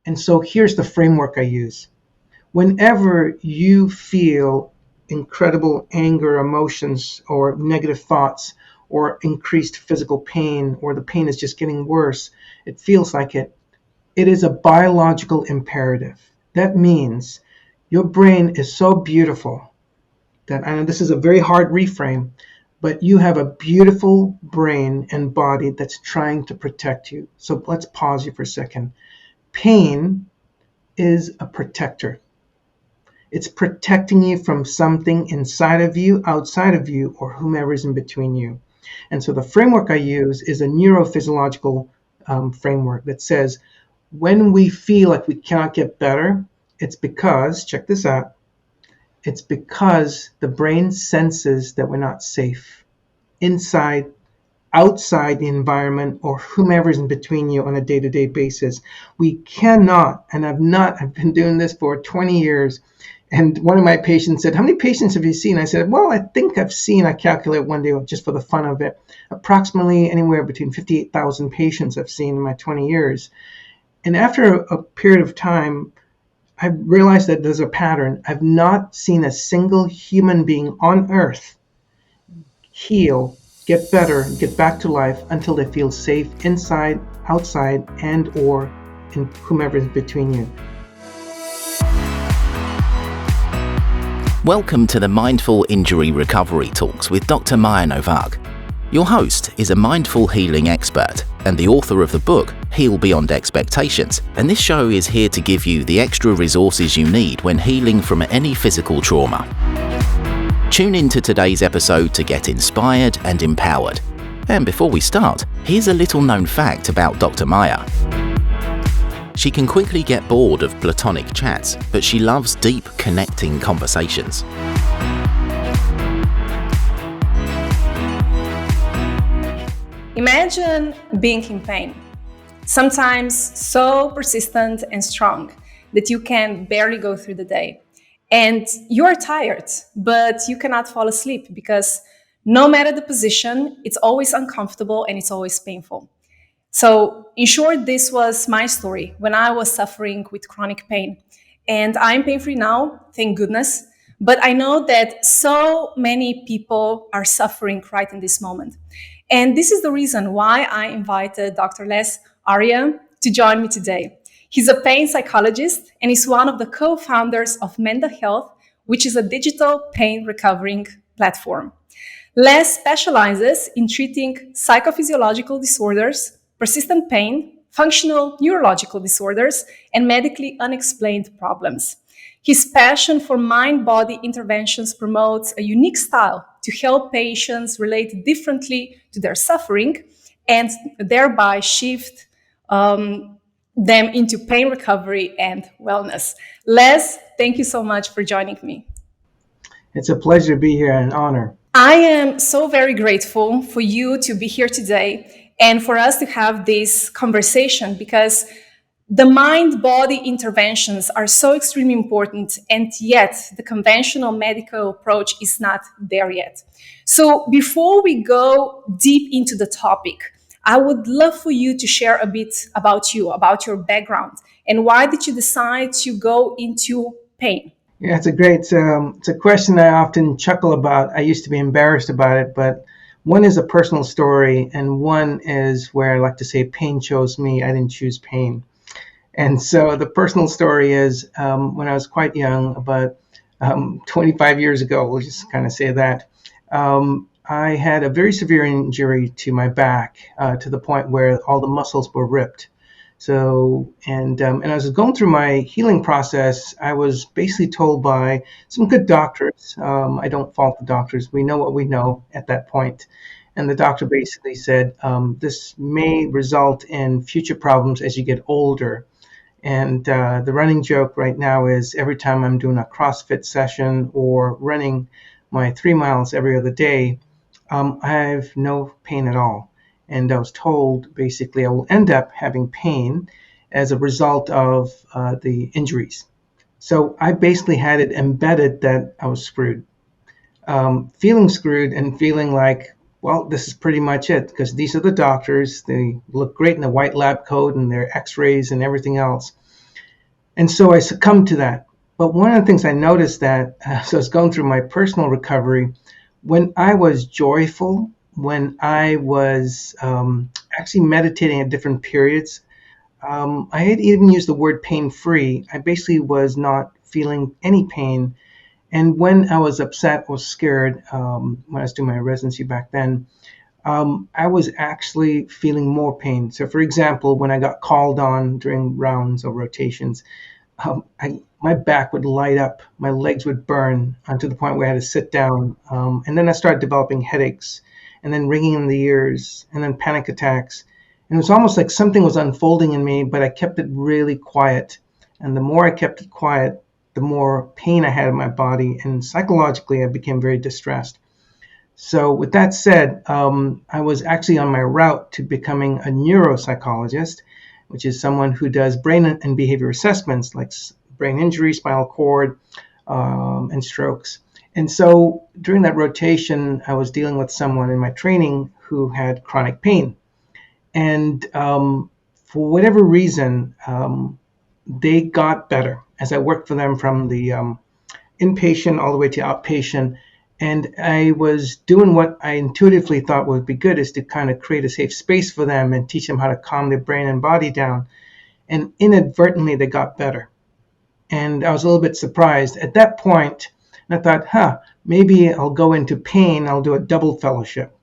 And so here's the framework I use. Whenever you feel incredible anger, emotions, or negative thoughts, or increased physical pain, or the pain is just getting worse, it feels like it is a biological imperative. That means your brain is so beautiful that, I know this is a very hard reframe, but you have a beautiful brain and body that's trying to protect you. So let's pause you for a second. Pain is a protector. It's protecting you from something inside of you, outside of you, or whomever is in between you. And so the framework I use is a neurophysiological framework that says when we feel like we cannot get better, it's because, check this out, it's because the brain senses that we're not safe inside, outside the environment, or whomever is in between you on a day-to-day basis. We cannot, and I've been doing this for 20 years. And one of my patients said, how many patients have you seen? I said, well, I think I calculate one day just for the fun of it, approximately anywhere between 58,000 patients I've seen in my 20 years. And after a period of time, I realized that there's a pattern. I've not seen a single human being on earth heal, get better, get back to life until they feel safe inside, outside, and or in whomever is between you. Welcome to the Mindful Injury Recovery Talks with Dr. Maya Novak. Your host is a mindful healing expert and the author of the book, Heal Beyond Expectations. And this show is here to give you the extra resources you need when healing from any physical trauma. Tune into today's episode to get inspired and empowered. And before we start, here's a little known fact about Dr. Maya. She can quickly get bored of platonic chats, but she loves deep, connecting conversations. Imagine being in pain, sometimes so persistent and strong that you can barely go through the day. And you're tired, but you cannot fall asleep because no matter the position, it's always uncomfortable and it's always painful. So in short, this was my story when I was suffering with chronic pain. And I'm pain-free now, thank goodness. But I know that so many people are suffering right in this moment. And this is the reason why I invited Dr. Arya to join me today. He's a pain psychologist and is one of the co-founders of Mental Health, which is a digital pain recovering platform. Les specializes in treating psychophysiological disorders, persistent pain, functional neurological disorders, and medically unexplained problems. His passion for mind-body interventions promotes a unique style to help patients relate differently to their suffering and thereby shift them into pain recovery and wellness. Les, thank you so much for joining me. It's a pleasure to be here and an honor. I am so very grateful for you to be here today and for us to have this conversation because the mind-body interventions are so extremely important, and yet the conventional medical approach is not there yet. So before we go deep into the topic, I would love for you to share a bit about you, about your background, and why did you decide to go into pain? Yeah, it's a question I often chuckle about. I used to be embarrassed about it, but one is a personal story, and one is where I like to say pain chose me. I didn't choose pain. And so the personal story is when I was quite young, about 25 years ago, we'll just kind of say that, I had a very severe injury to my back to the point where all the muscles were ripped. So, and as I was going through my healing process, I was basically told by some good doctors, I don't fault the doctors, we know what we know at that point. And the doctor basically said, this may result in future problems as you get older. And the running joke right now is every time I'm doing a CrossFit session or running my 3 miles every other day, I have no pain at all. And I was told basically I will end up having pain as a result of the injuries. So I basically had it embedded that I was screwed. Feeling screwed and feeling like, well, this is pretty much it, because these are the doctors. They look great in the white lab coat and their x-rays and everything else. And so I succumbed to that. But one of the things I noticed that, so I was going through my personal recovery, when I was joyful, when I was actually meditating at different periods, I had even used the word pain free. I basically was not feeling any pain. And when I was upset or scared, when I was doing my residency back then, I was actually feeling more pain. So, for example, when I got called on during rounds or rotations, my back would light up, my legs would burn to the point where I had to sit down. And then I started developing headaches, and then ringing in the ears, and then panic attacks. And it was almost like something was unfolding in me, but I kept it really quiet. And the more I kept it quiet, the more pain I had in my body. And psychologically, I became very distressed. So, with that said, I was actually on my route to becoming a neuropsychologist, which is someone who does brain and behavior assessments like brain injury, spinal cord, and strokes. And so during that rotation, I was dealing with someone in my training who had chronic pain. And for whatever reason, they got better as I worked for them from the inpatient all the way to outpatient. And I was doing what I intuitively thought would be good, is to kind of create a safe space for them and teach them how to calm their brain and body down. And inadvertently, they got better. And I was a little bit surprised at that point. And I thought, maybe I'll go into pain. I'll do a double fellowship.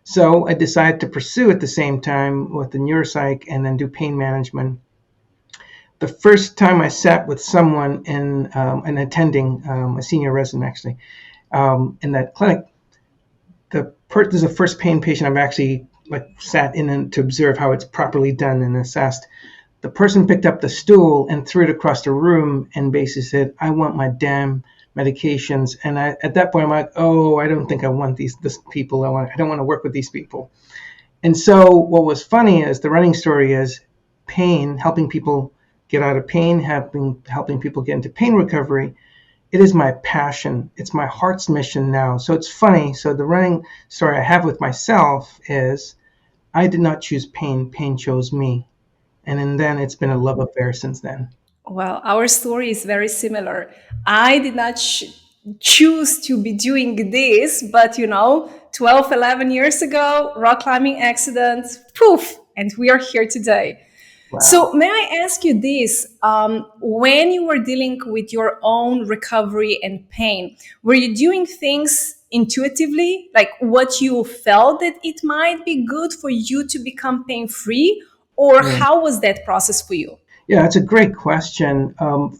So I decided to pursue at the same time with the neuropsych and then do pain management. The first time I sat with someone in an attending, a senior resident actually, in that clinic, this is the first pain patient I've actually sat in and to observe how it's properly done and assessed. The person picked up the stool and threw it across the room and basically said, "I want my damn medications." And at that point, I'm like, "Oh, I don't think I want this people. I don't want to work with these people." And so what was funny is the running story is pain, helping people get out of pain, helping people get into pain recovery. It is my passion. It's my heart's mission now. So it's funny. So the running story I have with myself is I did not choose pain. Pain chose me. And then it's been a love affair since then. Well, our story is very similar. I did not choose to be doing this, but 12, 11 years ago, rock climbing accident, poof, and we are here today. Wow. So, may I ask you this? When you were dealing with your own recovery and pain, were you doing things intuitively, like what you felt that it might be good for you to become pain free? Or Yeah. how was that process for you? Yeah, it's a great question.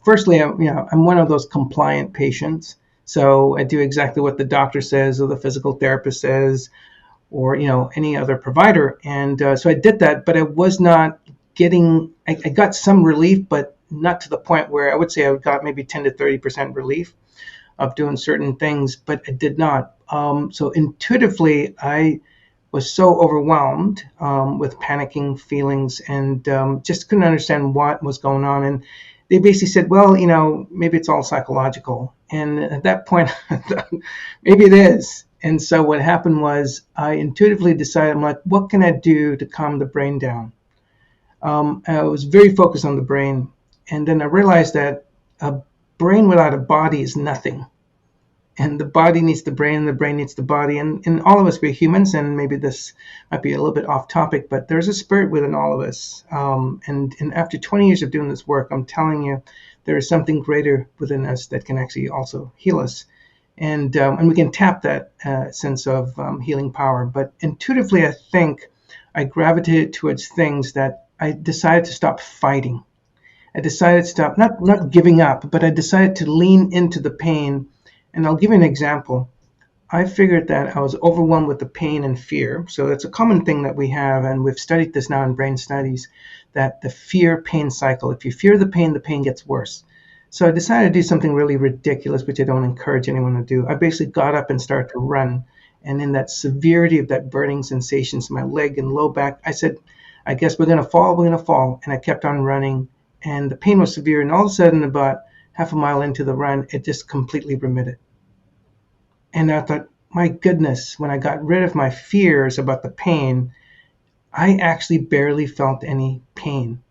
Firstly, I'm one of those compliant patients. So I do exactly what the doctor says or the physical therapist says or, any other provider. And so I did that, but I was not I got some relief, but not to the point where I would say I got maybe 10 to 30% relief of doing certain things, but I did not. So intuitively, I was so overwhelmed with panicking feelings and just couldn't understand what was going on. And they basically said, well, maybe it's all psychological. And at that point, I thought, maybe it is. And so what happened was I intuitively decided, I'm like, what can I do to calm the brain down? I was very focused on the brain. And then I realized that a brain without a body is nothing. And the body needs the brain, and the brain needs the body. And all of us, we're humans, and maybe this might be a little bit off topic, but there's a spirit within all of us. And after 20 years of doing this work, I'm telling you, there is something greater within us that can actually also heal us. And we can tap that sense of healing power. But intuitively, I think I gravitated towards things that I decided to stop fighting. I decided to stop, not giving up, but I decided to lean into the pain. And I'll give you an example. I figured that I was overwhelmed with the pain and fear. So it's a common thing that we have, and we've studied this now in brain studies, that the fear-pain cycle, if you fear the pain gets worse. So I decided to do something really ridiculous, which I don't encourage anyone to do. I basically got up and started to run. And in that severity of that burning sensations in my leg and low back, I said, I guess we're going to fall. And I kept on running. And the pain was severe. And all of a sudden, about half a mile into the run, it just completely remitted. And I thought, my goodness, when I got rid of my fears about the pain, I actually barely felt any pain.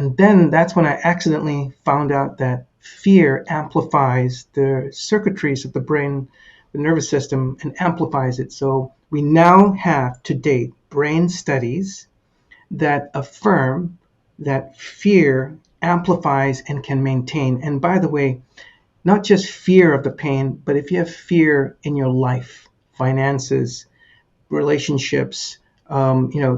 And then that's when I accidentally found out that fear amplifies the circuitries of the brain, the nervous system, and amplifies it. So we now have to date brain studies that affirm that fear amplifies and can maintain. And by the way, not just fear of the pain, but if you have fear in your life, finances, relationships,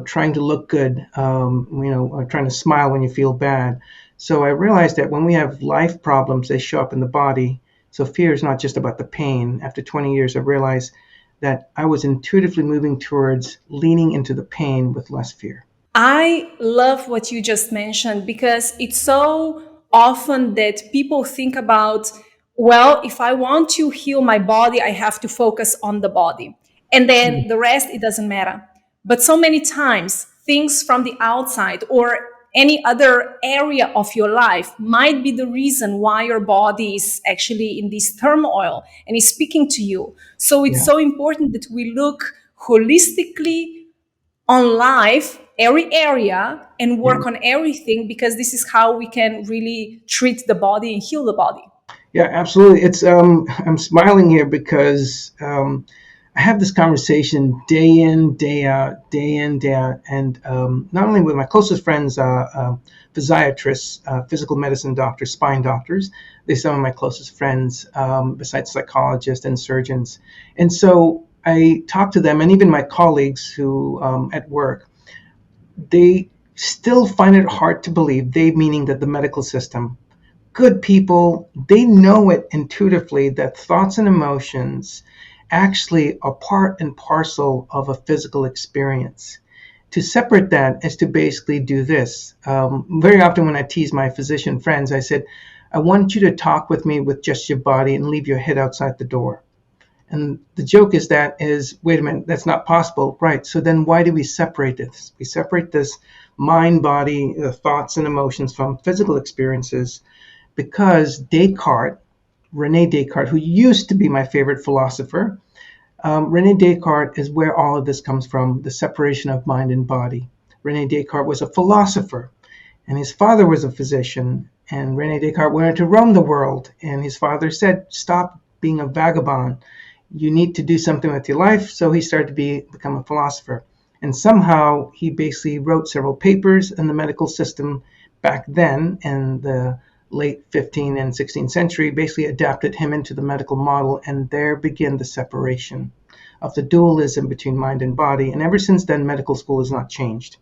trying to look good, or trying to smile when you feel bad. So I realized that when we have life problems, they show up in the body. So fear is not just about the pain. After 20 years, I realized that I was intuitively moving towards leaning into the pain with less fear. I love what you just mentioned because it's so often that people think about, well, if I want to heal my body, I have to focus on the body. And then the rest, it doesn't matter. But so many times, things from the outside or any other area of your life might be the reason why your body is actually in this turmoil and is speaking to you. So it's Yeah. so important that we look holistically on life, every area, and Yeah. work on everything, because this is how we can really treat the body and heal the body. Yeah, absolutely. It's I'm smiling here because I have this conversation day in, day out, day in, day out, and not only with my closest friends, physiatrists, physical medicine doctors, spine doctors. They're some of my closest friends, besides psychologists and surgeons. And so I talk to them, and even my colleagues who at work, they still find it hard to believe. They meaning that the medical system, good people, they know it intuitively that thoughts and emotions actually are part and parcel of a physical experience. To separate that is to basically do this. Very often when I tease my physician friends, I said, I want you to talk with me with just your body and leave your head outside the door. And the joke is, wait a minute, that's not possible. Right. So then why do we separate this? We separate this mind, body, the thoughts and emotions from physical experiences because Descartes, Rene Descartes, who used to be my favorite philosopher, Rene Descartes is where all of this comes from, the separation of mind and body. Rene Descartes was a philosopher, and his father was a physician, and Rene Descartes wanted to roam the world, and his father said, stop being a vagabond. You need to do something with your life, so he started to become a philosopher. And somehow he basically wrote several papers in the medical system back then in the late 15th and 16th century, basically adapted him into the medical model, and there began the separation of the dualism between mind and body. And ever since then, medical school has not changed.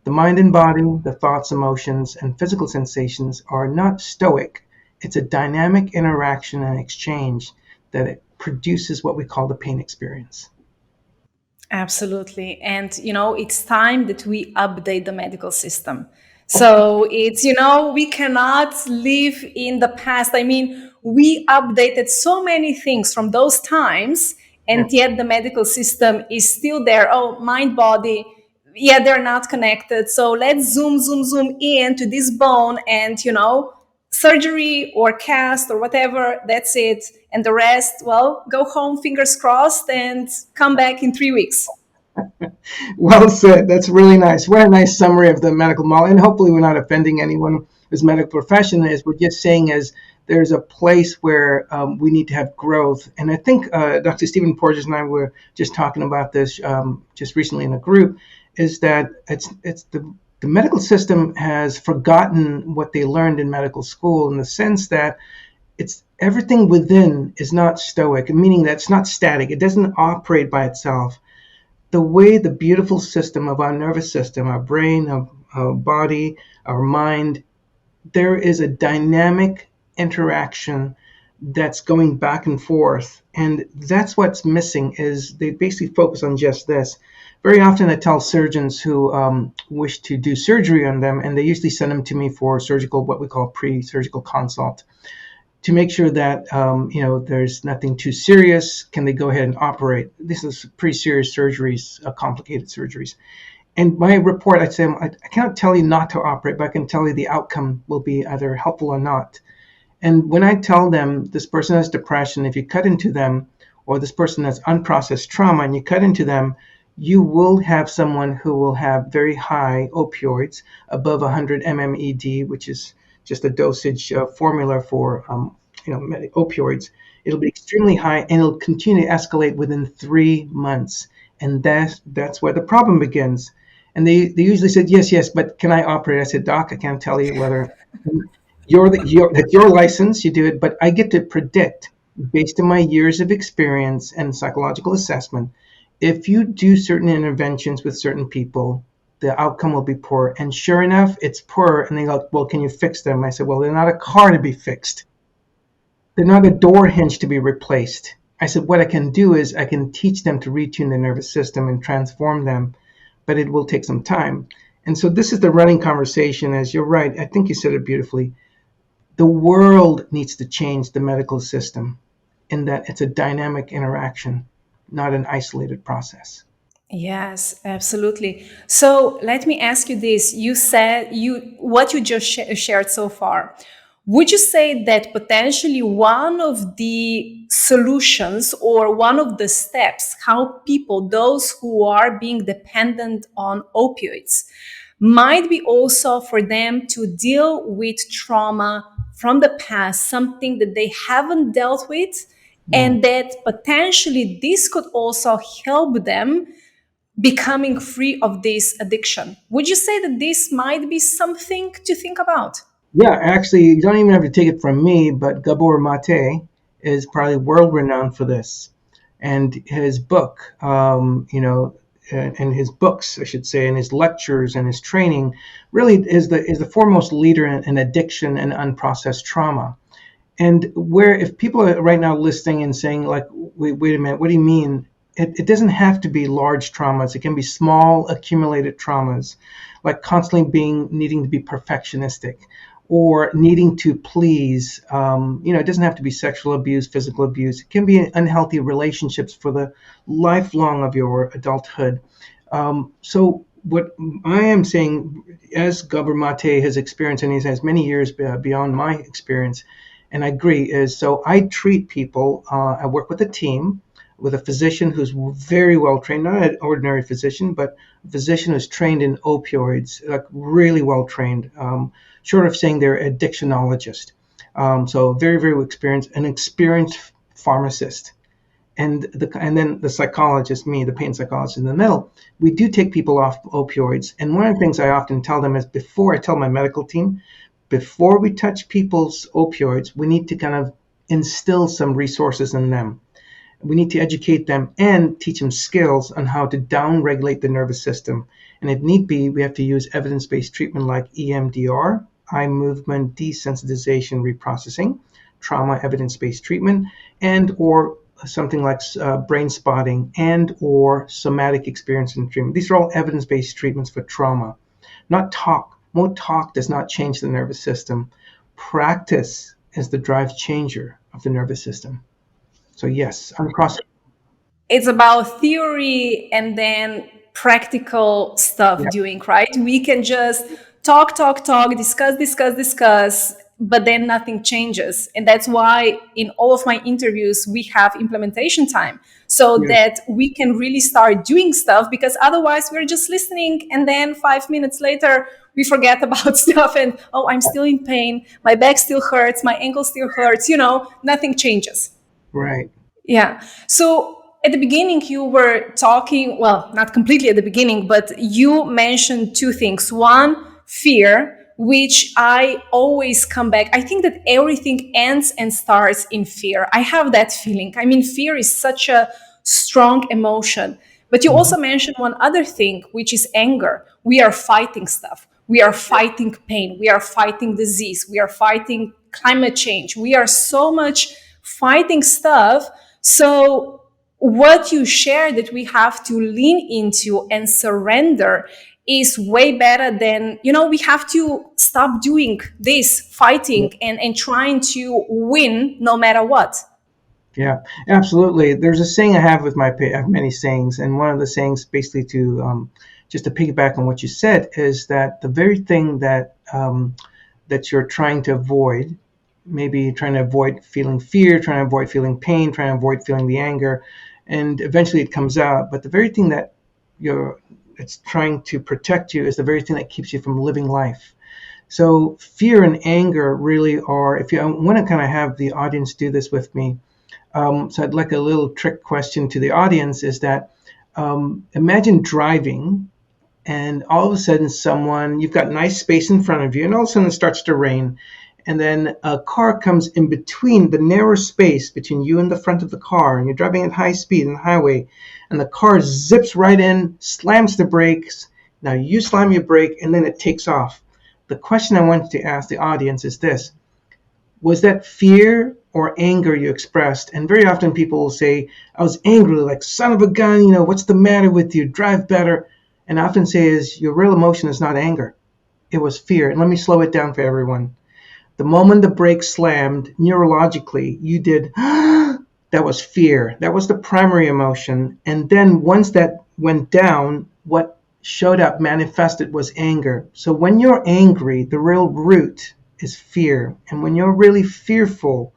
The mind and body, the thoughts, emotions, and physical sensations are not stoic. It's a dynamic interaction and exchange that it produces what we call the pain experience. Absolutely. And, it's time that we update the medical system. So it's, we cannot live in the past. I mean, we updated so many things from those times, Yeah. and yet the medical system is still there. Oh, mind, body. Yeah, they're not connected. So let's zoom in to this bone and, surgery or cast or whatever. That's it. And the rest, well, go home, fingers crossed, and come back in 3 weeks. Well said. That's really nice. What a nice summary of the medical model. And hopefully we're not offending anyone whose medical profession is. We're just saying is there's a place where we need to have growth. And I think Dr. Stephen Porges and I were just talking about this just recently in a group, is that it's the medical system has forgotten what they learned in medical school in the sense that it's everything within is not stoic, meaning that it's not static. It doesn't operate by itself. The way the beautiful system of our nervous system, our brain, our body, our mind, there is a dynamic interaction that's going back and forth. And that's what's missing is they basically focus on just this. Very often I tell surgeons who wish to do surgery on them, and they usually send them to me for surgical, what we call pre-surgical consult, to make sure that there's nothing too serious. Can they go ahead and operate? This is pretty serious surgeries, complicated surgeries. And my report, I'd say, I cannot tell you not to operate, but I can tell you the outcome will be either helpful or not. And when I tell them this person has depression, if you cut into them, or this person has unprocessed trauma and you cut into them, you will have someone who will have very high opioids, above 100 mmED, which is just a dosage formula for opioids. It'll be extremely high, and it'll continue to escalate within 3 months, and that's where the problem begins. And they usually said, yes, yes, but can I operate? I said, doc, I can't tell you whether that's your license, you do it, but I get to predict based on my years of experience and psychological assessment, if you do certain interventions with certain people, the outcome will be poor. And sure enough, it's poor. And they go, well, can you fix them? I said, well, they're not a car to be fixed. They're not a door hinge to be replaced. I said, what I can do is I can teach them to retune the nervous system and transform them, but it will take some time. And so this is the running conversation, as you're right. I think you said it beautifully. The world needs to change the medical system in that it's a dynamic interaction, not an isolated process. Yes, absolutely. So let me ask you this. You said what you just shared so far. Would you say that potentially one of the solutions or one of the steps how people, those who are being dependent on opioids, might be also for them to deal with trauma from the past, something that they haven't dealt with, Mm. and that potentially this could also help them becoming free of this addiction? Would you say that this might be something to think about? Yeah, actually, you don't even have to take it from me, but Gabor Mate is probably world renowned for this. And his book, and his books, I should say, and his lectures and his training really is the foremost leader in addiction and unprocessed trauma. And where if people are right now listening and saying like, wait a minute, what do you mean? It doesn't have to be large traumas. It can be small accumulated traumas, like constantly needing to be perfectionistic or needing to please. It doesn't have to be sexual abuse, physical abuse. It can be unhealthy relationships for the lifelong of your adulthood. So what I am saying, as Gabor Mate has experienced, and he has many years beyond my experience, and I agree, is so I treat people, I work with a team, with a physician who's very well trained, not an ordinary physician, but a physician who's trained in opioids, like really well trained, short of saying they're addictionologist. So very, very experienced, an experienced pharmacist. And then the psychologist, me, the pain psychologist in the middle, we do take people off opioids. And one of the things I often tell them is before I tell my medical team, before we touch people's opioids, we need to kind of instill some resources in them. We need to educate them and teach them skills on how to down-regulate the nervous system. And if need be, we have to use evidence-based treatment like EMDR, eye movement desensitization reprocessing, trauma evidence-based treatment, and or something like brain spotting and or somatic experience and treatment. These are all evidence-based treatments for trauma. Not talk. More talk does not change the nervous system. Practice is the drive changer of the nervous system. So yes, uncross. It's about theory and then practical stuff Yeah, doing, right? We can just talk, discuss, but then nothing changes. And that's why in all of my interviews, we have implementation time so yes, that we can really start doing stuff, because otherwise we're just listening. And then 5 minutes later, we forget about stuff and, oh, I'm still in pain. My back still hurts. My ankle still hurts. Nothing changes. right. Yeah. So at the beginning, you were talking, well, not completely at the beginning, but you mentioned two things. One, fear, which I always come back. I think that everything ends and starts in fear. I have that feeling. I mean, fear is such a strong emotion. But you Mhm. also mentioned one other thing, which is anger. We are fighting stuff. We are fighting pain. We are fighting disease. We are fighting climate change. We are so much fighting stuff. So, what you share that we have to lean into and surrender is way better than, we have to stop doing this fighting and trying to win no matter what. Yeah, absolutely. There's a saying I have with I have many sayings, and one of the sayings, basically to just to piggyback on what you said, is that the very thing that you're trying to avoid, maybe trying to avoid feeling fear, trying to avoid feeling pain, trying to avoid feeling the anger, and eventually it comes out. But the very thing that it's trying to protect you is the very thing that keeps you from living life. So fear and anger really are, if you want to kind of have the audience do this with me, so I'd like a little trick question to the audience is that imagine driving and all of a sudden you've got nice space in front of you, and all of a sudden it starts to rain, and then a car comes in between the narrow space between you and the front of the car, and you're driving at high speed on the highway, and the car zips right in, slams the brakes. Now you slam your brake, and then it takes off. The question I wanted to ask the audience is this: was that fear or anger you expressed? And very often people will say, I was angry, like, son of a gun, what's the matter with you? Drive better. And I often say is your real emotion is not anger. It was fear. And let me slow it down for everyone. The moment the brake slammed, neurologically, you did, that was fear. That was the primary emotion. And then once that went down, what showed up, manifested, was anger. So when you're angry, the real root is fear. And when you're really fearful,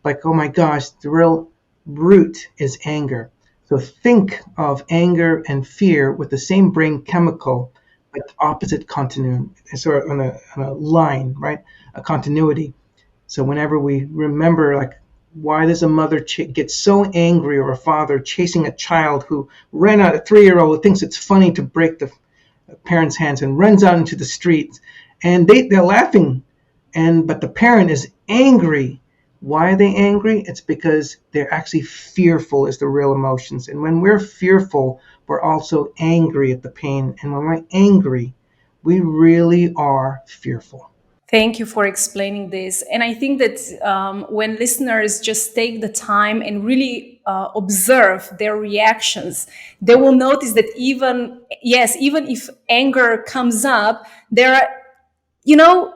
like, oh my gosh, the real root is anger. So think of anger and fear with the same brain chemical, but opposite continuum, sort of on a line, right? A continuity. So whenever we remember, like, why does a mother get so angry, or a father chasing a child who ran out, a 3-year-old who thinks it's funny to break the parent's hands and runs out into the streets, and they're laughing, but the parent is angry. Why are they angry? It's because they're actually fearful is the real emotions. And when we're fearful, we're also angry at the pain. And when we're angry, we really are fearful. Thank you for explaining this. And I think that when listeners just take the time and really observe their reactions, they will notice that even if anger comes up, there are,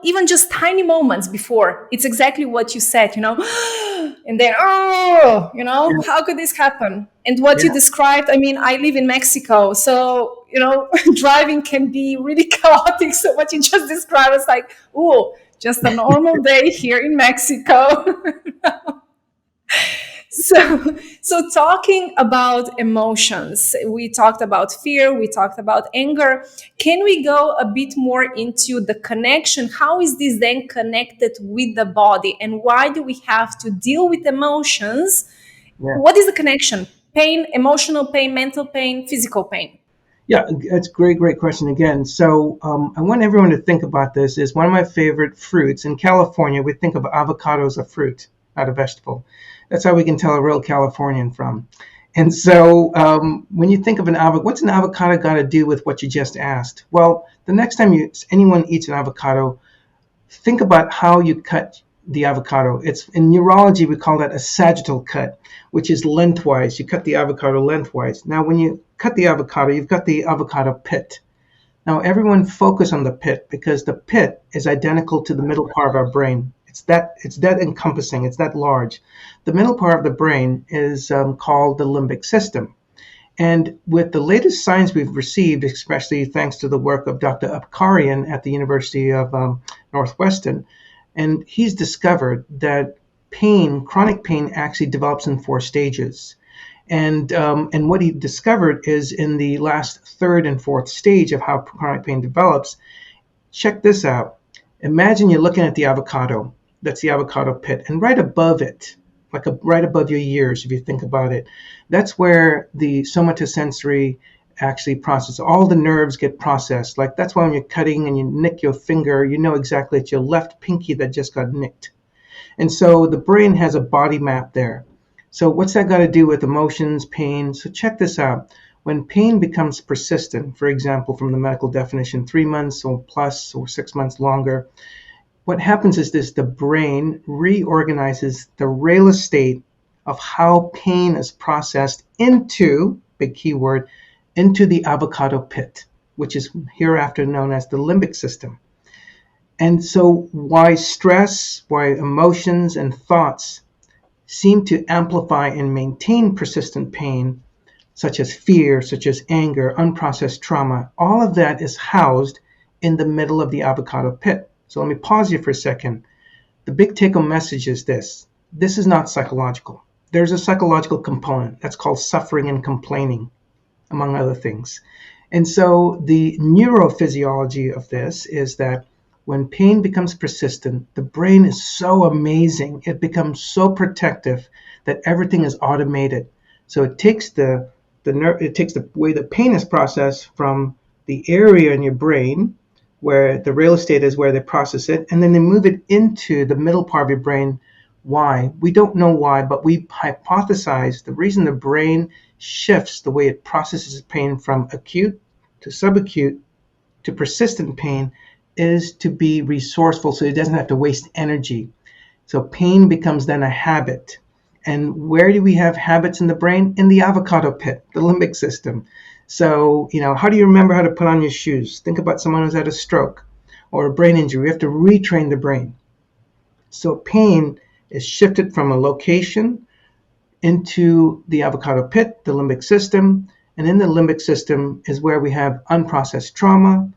even just tiny moments before, it's exactly what you said, and then, Yeah, how could this happen? And what you yeah, described, I mean, I live in Mexico, so, driving can be really chaotic. So what you just described was like, oh, just a normal day here in Mexico. So talking about emotions, we talked about fear, we talked about anger. Can we go a bit more into the connection? How is this then connected with the body, and why do we have to deal with emotions? yeah. What is the connection? Pain, emotional pain, mental pain, physical pain. Yeah, that's a great, great question again. So I want everyone to think about this. Is one of my favorite fruits. In California, we think of avocado as a fruit, not a vegetable. That's how we can tell a real Californian from. And so when you think of an avocado, what's an avocado got to do with what you just asked? Well, the next time anyone eats an avocado, think about how you cut the avocado. It's in neurology, we call that a sagittal cut, which is lengthwise. You cut the avocado lengthwise. Now, when you cut the avocado, you've got the avocado pit. Now, everyone focus on the pit, because the pit is identical to the middle part of our brain. It's that encompassing. It's that large. The middle part of the brain is called the limbic system. And with the latest science we've received, especially thanks to the work of Dr. Apkarian at the University of Northwestern, and he's discovered that chronic pain, actually develops in 4 stages. And what he discovered is in the last third and fourth stage of how chronic pain develops. Check this out. Imagine you're looking at the avocado. That's the avocado pit. And right above it, right above your ears, if you think about it, that's where the somatosensory actually process. All the nerves get processed. Like, that's why when you're cutting and you nick your finger, you know exactly it's your left pinky that just got nicked. And so the brain has a body map there. So what's that got to do with emotions, pain? So check this out. When pain becomes persistent, for example, from the medical definition, 3 months or plus or 6 months longer, what happens is this: the brain reorganizes the real estate of how pain is processed into, big keyword, into the avocado pit, which is hereafter known as the limbic system. And so why stress, why emotions and thoughts seem to amplify and maintain persistent pain, such as fear, such as anger, unprocessed trauma, all of that is housed in the middle of the avocado pit. So let me pause here for a second. The big take-home message is this. This is not psychological. There's a psychological component that's called suffering and complaining. among other things. And so the neurophysiology of this is that when pain becomes persistent, the brain is so amazing. It becomes so protective that everything is automated. So it takes it takes the way the pain is processed from the area in your brain where the real estate is where they process it, and then they move it into the middle part of your brain. Why? We don't know why, but we hypothesize the reason the brain shifts the way it processes pain from acute to subacute to persistent pain is to be resourceful so it doesn't have to waste energy. So pain becomes then a habit. And where do we have habits in the brain? In the avocado pit, the limbic system. So, how do you remember how to put on your shoes? Think about someone who's had a stroke or a brain injury. We have to retrain the brain. So pain is shifted from a location into the avocado pit, the limbic system. And in the limbic system is where we have unprocessed trauma,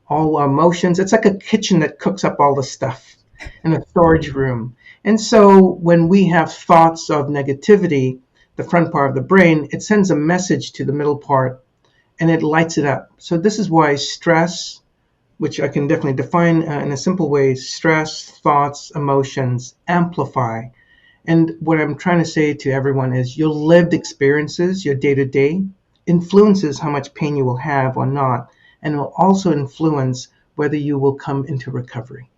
all our emotions. It's like a kitchen that cooks up all the stuff in a storage room. And so when we have thoughts of negativity, the front part of the brain, it sends a message to the middle part and it lights it up. So this is why stress, which I can definitely define in a simple way, stress, thoughts, emotions amplify. And what I'm trying to say to everyone is your lived experiences, your day-to-day, influences how much pain you will have or not, and will also influence whether you will come into recovery.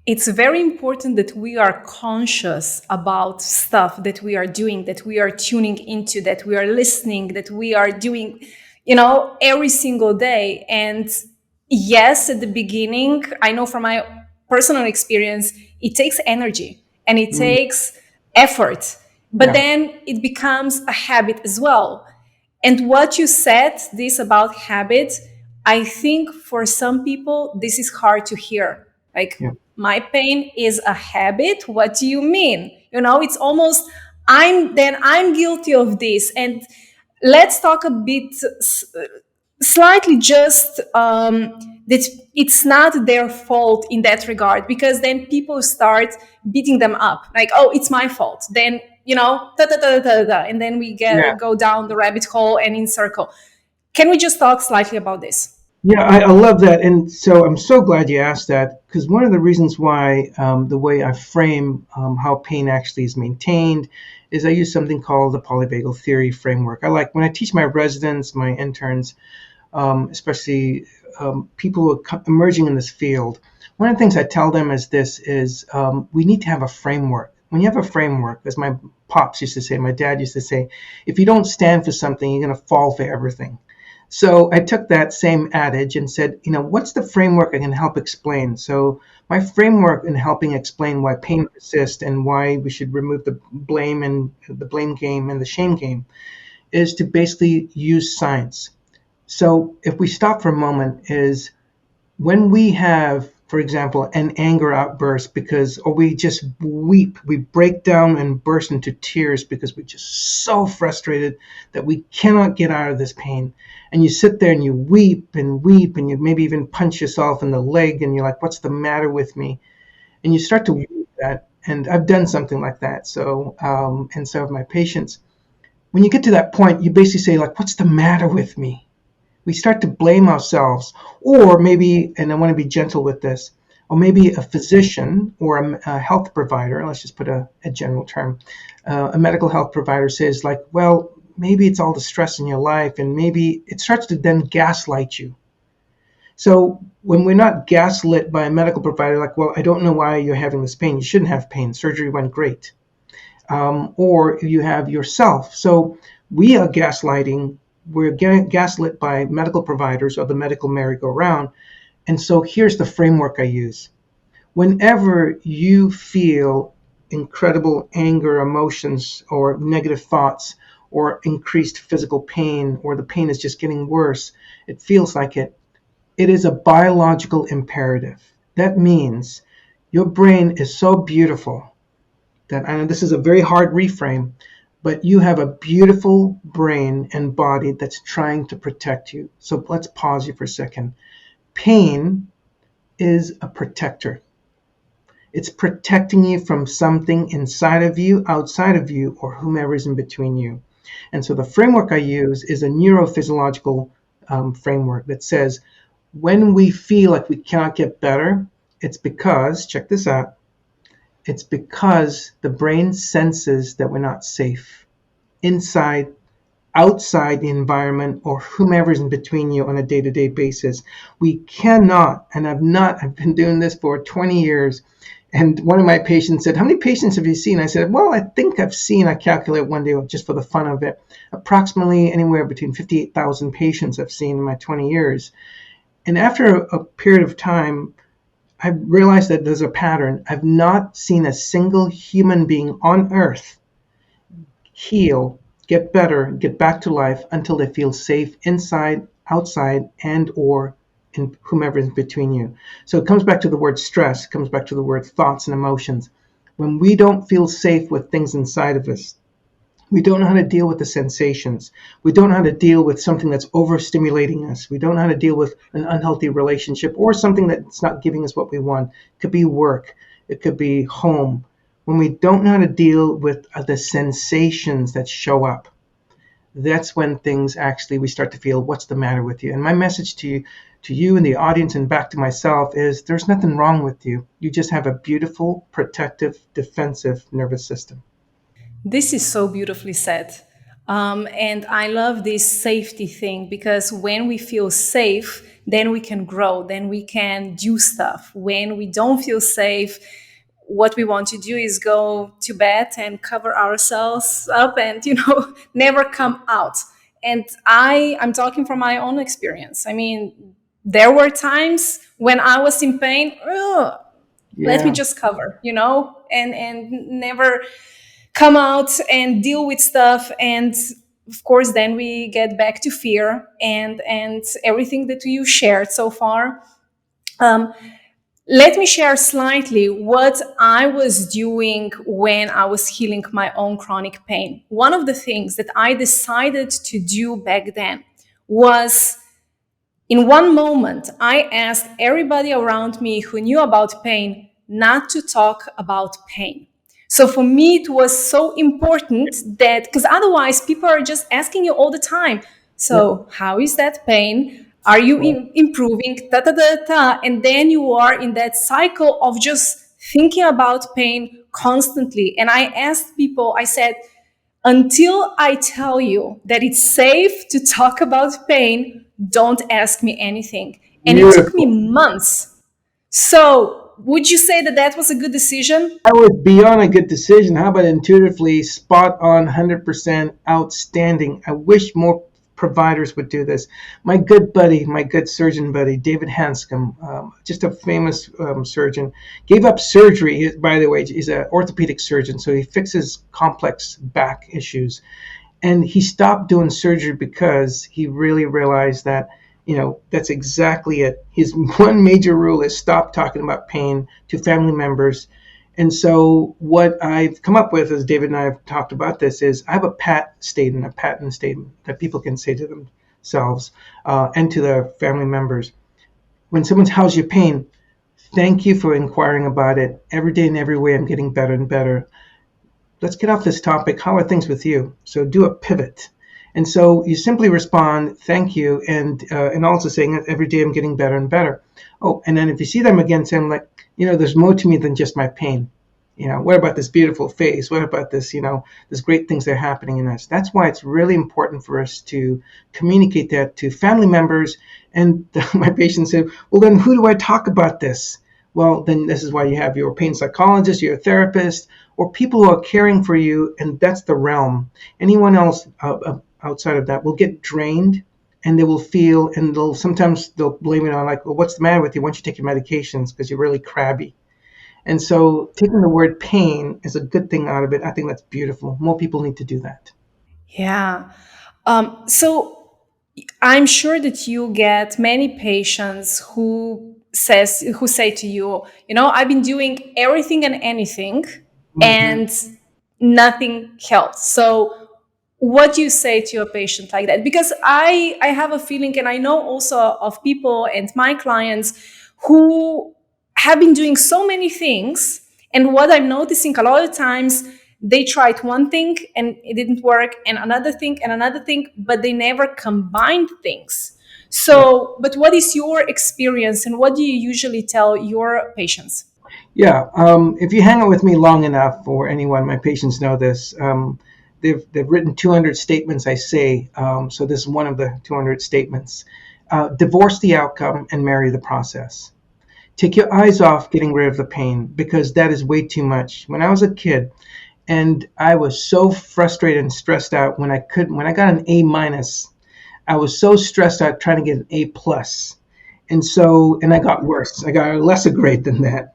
It's very important that we are conscious about stuff that we are doing, that we are tuning into, that we are listening, that we are doing, every single day. And yes, at the beginning, I know from my personal experience, it takes energy and it Mm, takes effort, but yeah, then it becomes a habit as well. And what you said, this about habit, I think for some people, this is hard to hear. Like, yeah, my pain is a habit. What do you mean? It's almost, I'm guilty of this. And let's talk a bit slightly just that it's not their fault in that regard, because then people start beating them up like, oh, it's my fault, then da, da, da, da, da, and then we yeah. go down the rabbit hole and in circle. Can we just talk slightly about this? Yeah, I love that. And so I'm so glad you asked that because one of the reasons why the way I frame how pain actually is maintained is I use something called the polyvagal theory framework. I like when I teach my residents, my interns, especially people who are emerging in this field. One of the things I tell them is this is we need to have a framework. When you have a framework, as my pops used to say, my dad used to say, if you don't stand for something, you're going to fall for everything. So I took that same adage and said, what's the framework I can help explain? So my framework in helping explain why pain persists and why we should remove the blame and the blame game and the shame game is to basically use science. So if we stop for a moment, is when we have, for example, an anger outburst or we just weep, we break down and burst into tears because we're just so frustrated that we cannot get out of this pain. And you sit there and you weep and you maybe even punch yourself in the leg and you're like, what's the matter with me? And you start to weep that. And I've done something like that. So, and so have my patients. When you get to that point, you basically say like, what's the matter with me? We start to blame ourselves, or maybe, and I want to be gentle with this, or maybe a physician or a health provider, let's just put a general term, a medical health provider says like, well, maybe it's all the stress in your life, and maybe it starts to then gaslight you. So when we're not gaslit by a medical provider, like, well, I don't know why you're having this pain. You shouldn't have pain. Surgery went great. Or you have yourself. So we are gaslighting. We're getting gaslit by medical providers or the medical merry-go-round. And so here's the framework I use. Whenever you feel incredible anger, emotions, or negative thoughts, or increased physical pain, or the pain is just getting worse, it feels like it is a biological imperative. That means your brain is so beautiful that, I know this is a very hard reframe, but you have a beautiful brain and body that's trying to protect you. So let's pause you for a second. Pain is a protector. It's protecting you from something inside of you, outside of you, or whomever is in between you. And so the framework I use is a neurophysiological framework that says when we feel like we cannot get better, it's because, check this out, it's because the brain senses that we're not safe inside, outside the environment, or whomever's in between you on a day-to-day basis. We cannot, and I've been doing this for 20 years. And one of my patients said, how many patients have you seen? I said, well, I think I calculate one day just for the fun of it, approximately anywhere between 58,000 patients I've seen in my 20 years. And after a period of time, I realized that there's a pattern. I've not seen a single human being on earth heal, get better, get back to life until they feel safe inside, outside, and or in whomever is between you. So it comes back to the word stress, it comes back to the word thoughts and emotions. When we don't feel safe with things inside of us, we don't know how to deal with the sensations. We don't know how to deal with something that's overstimulating us. We don't know how to deal with an unhealthy relationship or something that's not giving us what we want. It could be work. It could be home. When we don't know how to deal with the sensations that show up, that's when things actually we start to feel what's the matter with you. And my message to you and the audience and back to myself is there's nothing wrong with you. You just have a beautiful, protective, defensive nervous system. This is so beautifully said. And I love this safety thing because when we feel safe, then we can grow, then we can do stuff. When we don't feel safe, what we want to do is go to bed and cover ourselves up and, never come out. And I'm talking from my own experience. I mean, there were times when I was in pain, let me Yeah. just cover, and never come out and deal with stuff. And of course then we get back to fear and everything that you shared so far. um, Let me share slightly what I was doing when I was healing my own chronic pain. One of the things that I decided to do back then was, in one moment, I asked everybody around me who knew about pain not to talk about pain. So for me, it was so important that, because otherwise people are just asking you all the time, Yep. so how is that pain? Are you Right. improving? Ta, ta, ta, ta. And then you are in that cycle of just thinking about pain constantly. And I asked people, I said, until I tell you that it's safe to talk about pain, don't ask me anything. And it took me Beautiful. months. So, would you say that that was a good decision? That was beyond a good decision. How about intuitively spot on, 100% outstanding? I wish more providers would do this. My good buddy, my good surgeon buddy, David Hanscom, just a famous surgeon, gave up surgery. By the way, he's an orthopedic surgeon, so he fixes complex back issues. And he stopped doing surgery because he really realized that that's exactly it. His one major rule is stop talking about pain to family members. And so what I've come up with, as David and I have talked about this, is I have a patent statement that people can say to themselves and to their family members. When someone's, how's your pain? Thank you for inquiring about it. Every day and every way I'm getting better and better. Let's get off this topic. How are things with you? So do a pivot. And so you simply respond, thank you, and also saying every day I'm getting better and better. Oh, and then if you see them again, say, like, there's more to me than just my pain. What about this beautiful face? What about this, this great things that are happening in us? That's why it's really important for us to communicate that to family members. And my patient said, well, then who do I talk about this? Well, then this is why you have your pain psychologist, your therapist, or people who are caring for you, and that's the realm. Anyone else outside of that will get drained, and they will feel, and they'll blame it on, like, well, what's the matter with you? Why don't you take your medications because you're really crabby? And so taking the word pain is a good thing out of it. I think that's beautiful. More people need to do that. Yeah. So I'm sure that you get many patients who say to you, I've been doing everything and anything, Mm-hmm. and nothing helps. So what do you say to a patient like that? Because I have a feeling, and I know also of people and my clients who have been doing so many things, and what I'm noticing a lot of times, They tried one thing and it didn't work, and another thing, but they never combined things. Yeah. So, but what is your experience and what do you usually tell your patients? Yeah, if you hang out with me long enough, or anyone, my patients know this. They've written 200 statements. I say, so this is one of the 200 statements. Divorce the outcome and marry the process. Take your eyes off getting rid of the pain, because that is way too much. When I was a kid, and I was so frustrated and stressed out when I got an A minus, I was so stressed out trying to get an A plus, and I got worse. I got a lesser grade than that.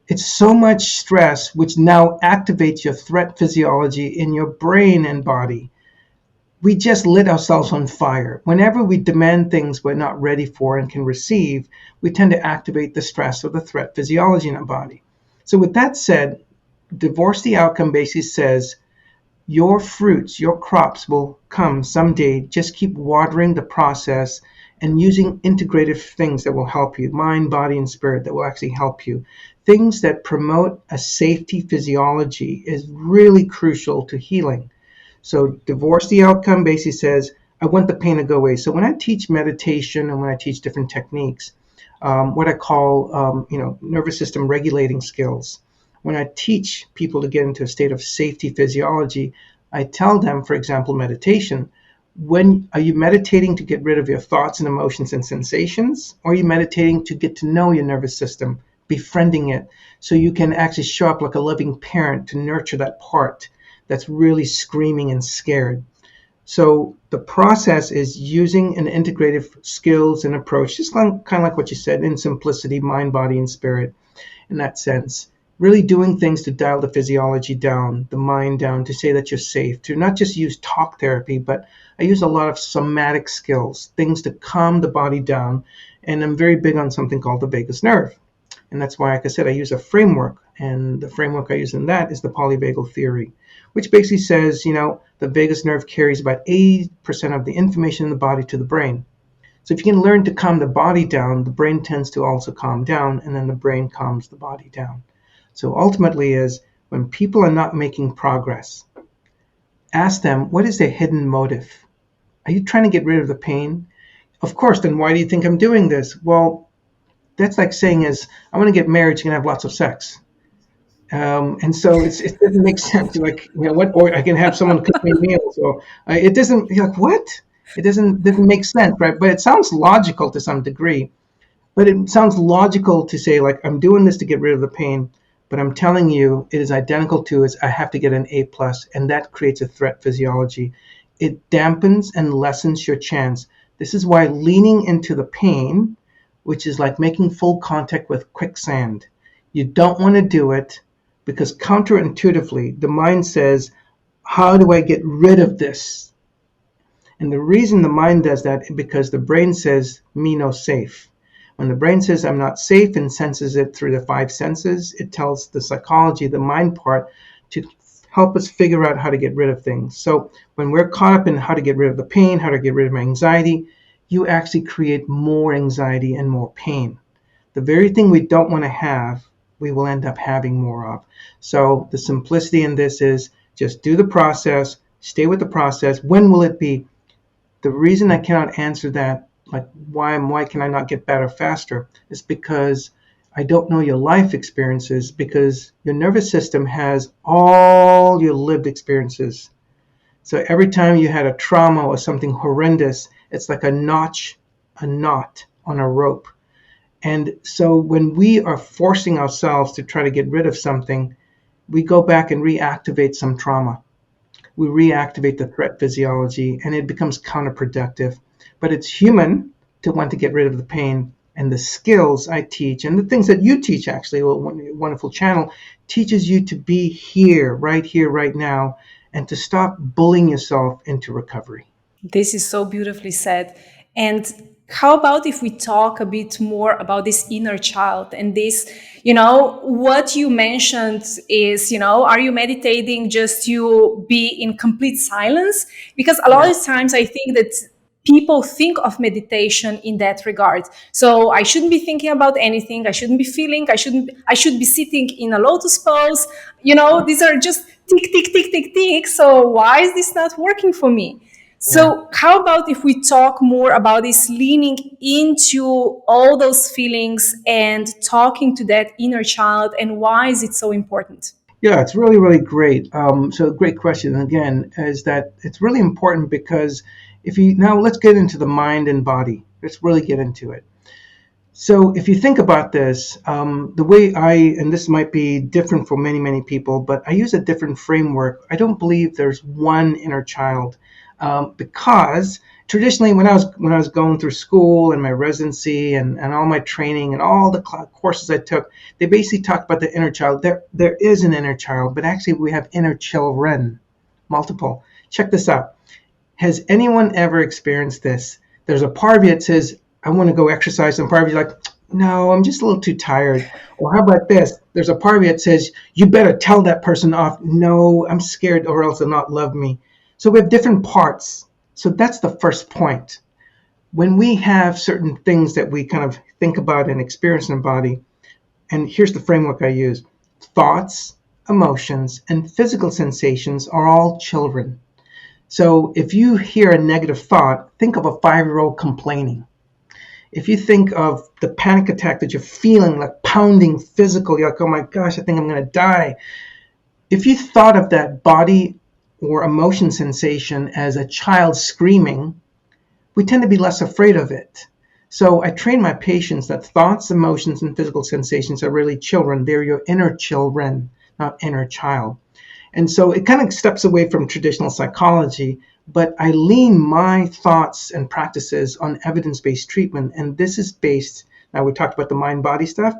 It's so much stress, which now activates your threat physiology in your brain and body. We just lit ourselves on fire. Whenever we demand things we're not ready for and can receive, we tend to activate the stress or the threat physiology in our body. So, with that said, divorce the outcome basically says your fruits, your crops will come someday. Just keep watering the process and using integrative things that will help you, mind, body, and spirit, that will actually help you. Things that promote a safety physiology is really crucial to healing. So divorce the outcome basically says, I want the pain to go away. So when I teach meditation and when I teach different techniques, what I call, nervous system regulating skills, when I teach people to get into a state of safety physiology, I tell them, for example, meditation. When are you meditating to get rid of your thoughts and emotions and sensations, or are you meditating to get to know your nervous system, befriending it, so you can actually show up like a loving parent to nurture that part that's really screaming and scared? So the process is using an integrative skills and approach, just kind of like what you said, in simplicity, mind, body, and spirit, in that sense. Really doing things to dial the physiology down, the mind down, to say that you're safe, to not just use talk therapy, but I use a lot of somatic skills, things to calm the body down. And I'm very big on something called the vagus nerve. And that's why, like I said, I use a framework. And the framework I use in that is the polyvagal theory, which basically says, the vagus nerve carries about 80% of the information in the body to the brain. So if you can learn to calm the body down, the brain tends to also calm down, and then the brain calms the body down. So ultimately is, when people are not making progress, ask them, what is their hidden motive? Are you trying to get rid of the pain? Of course, then why do you think I'm doing this? Well, that's like saying I want to get married so you can have lots of sex. And so it doesn't make sense. Like, what? Or I can have someone cook me meals. Or it doesn't. You're like, what? It doesn't make sense, right? But it sounds logical to some degree. But it sounds logical to say, like, I'm doing this to get rid of the pain. But I'm telling you, it is identical to is I have to get an A plus, and that creates a threat physiology. It dampens and lessens your chance. This is why leaning into the pain, which is like making full contact with quicksand, you don't want to do it, because counterintuitively, the mind says, how do I get rid of this? And the reason the mind does that is because the brain says, me no safe. When the brain says, I'm not safe, and senses it through the five senses, it tells the psychology, the mind part, to help us figure out how to get rid of things. So when we're caught up in how to get rid of the pain, how to get rid of anxiety, you actually create more anxiety and more pain. The very thing we don't want to have, we will end up having more of. So the simplicity in this is just do the process, stay with the process. When will it be? The reason I cannot answer that, like why can I not get better faster, is because I don't know your life experiences, because your nervous system has all your lived experiences. So every time you had a trauma or something horrendous, it's like a knot on a rope. And so when we are forcing ourselves to try to get rid of something, we go back and reactivate some trauma. We reactivate the threat physiology, and it becomes counterproductive. But it's human to want to get rid of the pain. And the skills I teach, and the things that you teach, actually, a wonderful channel, teaches you to be here, right now, and to stop bullying yourself into recovery. This is so beautifully said. And how about if we talk a bit more about this inner child and this, what you mentioned is, are you meditating just to be in complete silence? Because a lot Yeah. of times I think that people think of meditation in that regard. So I shouldn't be thinking about anything. I shouldn't be feeling. I should be sitting in a lotus pose. These are just tick, tick, tick, tick, tick. So why is this not working for me? Yeah. So how about if we talk more about this leaning into all those feelings and talking to that inner child, and why is it so important? Yeah, it's really, really great. So, great question again is that it's really important because if you now let's get into the mind and body. Let's really get into it. So, if you think about this, the way and this might be different for many, many people, but I use a different framework. I don't believe there's one inner child, because traditionally, when I was going through school and my residency and all my training and all the courses I took, they basically talked about the inner child. There is an inner child, but actually, we have inner children, multiple. Check this out. Has anyone ever experienced this? There's a part of you that says, I want to go exercise, and part of you like, no, I'm just a little too tired. Or how about this? There's a part of you that says, you better tell that person off. No, I'm scared or else they'll not love me. So we have different parts. So that's the first point. When we have certain things that we kind of think about and experience in the body, and here's the framework I use: thoughts, emotions, and physical sensations are all children. So if you hear a negative thought, think of a 5-year-old complaining. If you think of the panic attack that you're feeling, like pounding physical, you're like, oh my gosh, I think I'm going to die. If you thought of that body or emotion sensation as a child screaming, we tend to be less afraid of it. So I train my patients that thoughts, emotions, and physical sensations are really children. They're your inner children, not inner child. And so it kind of steps away from traditional psychology, but I lean my thoughts and practices on evidence-based treatment. And this is based, now we talked about the mind-body stuff,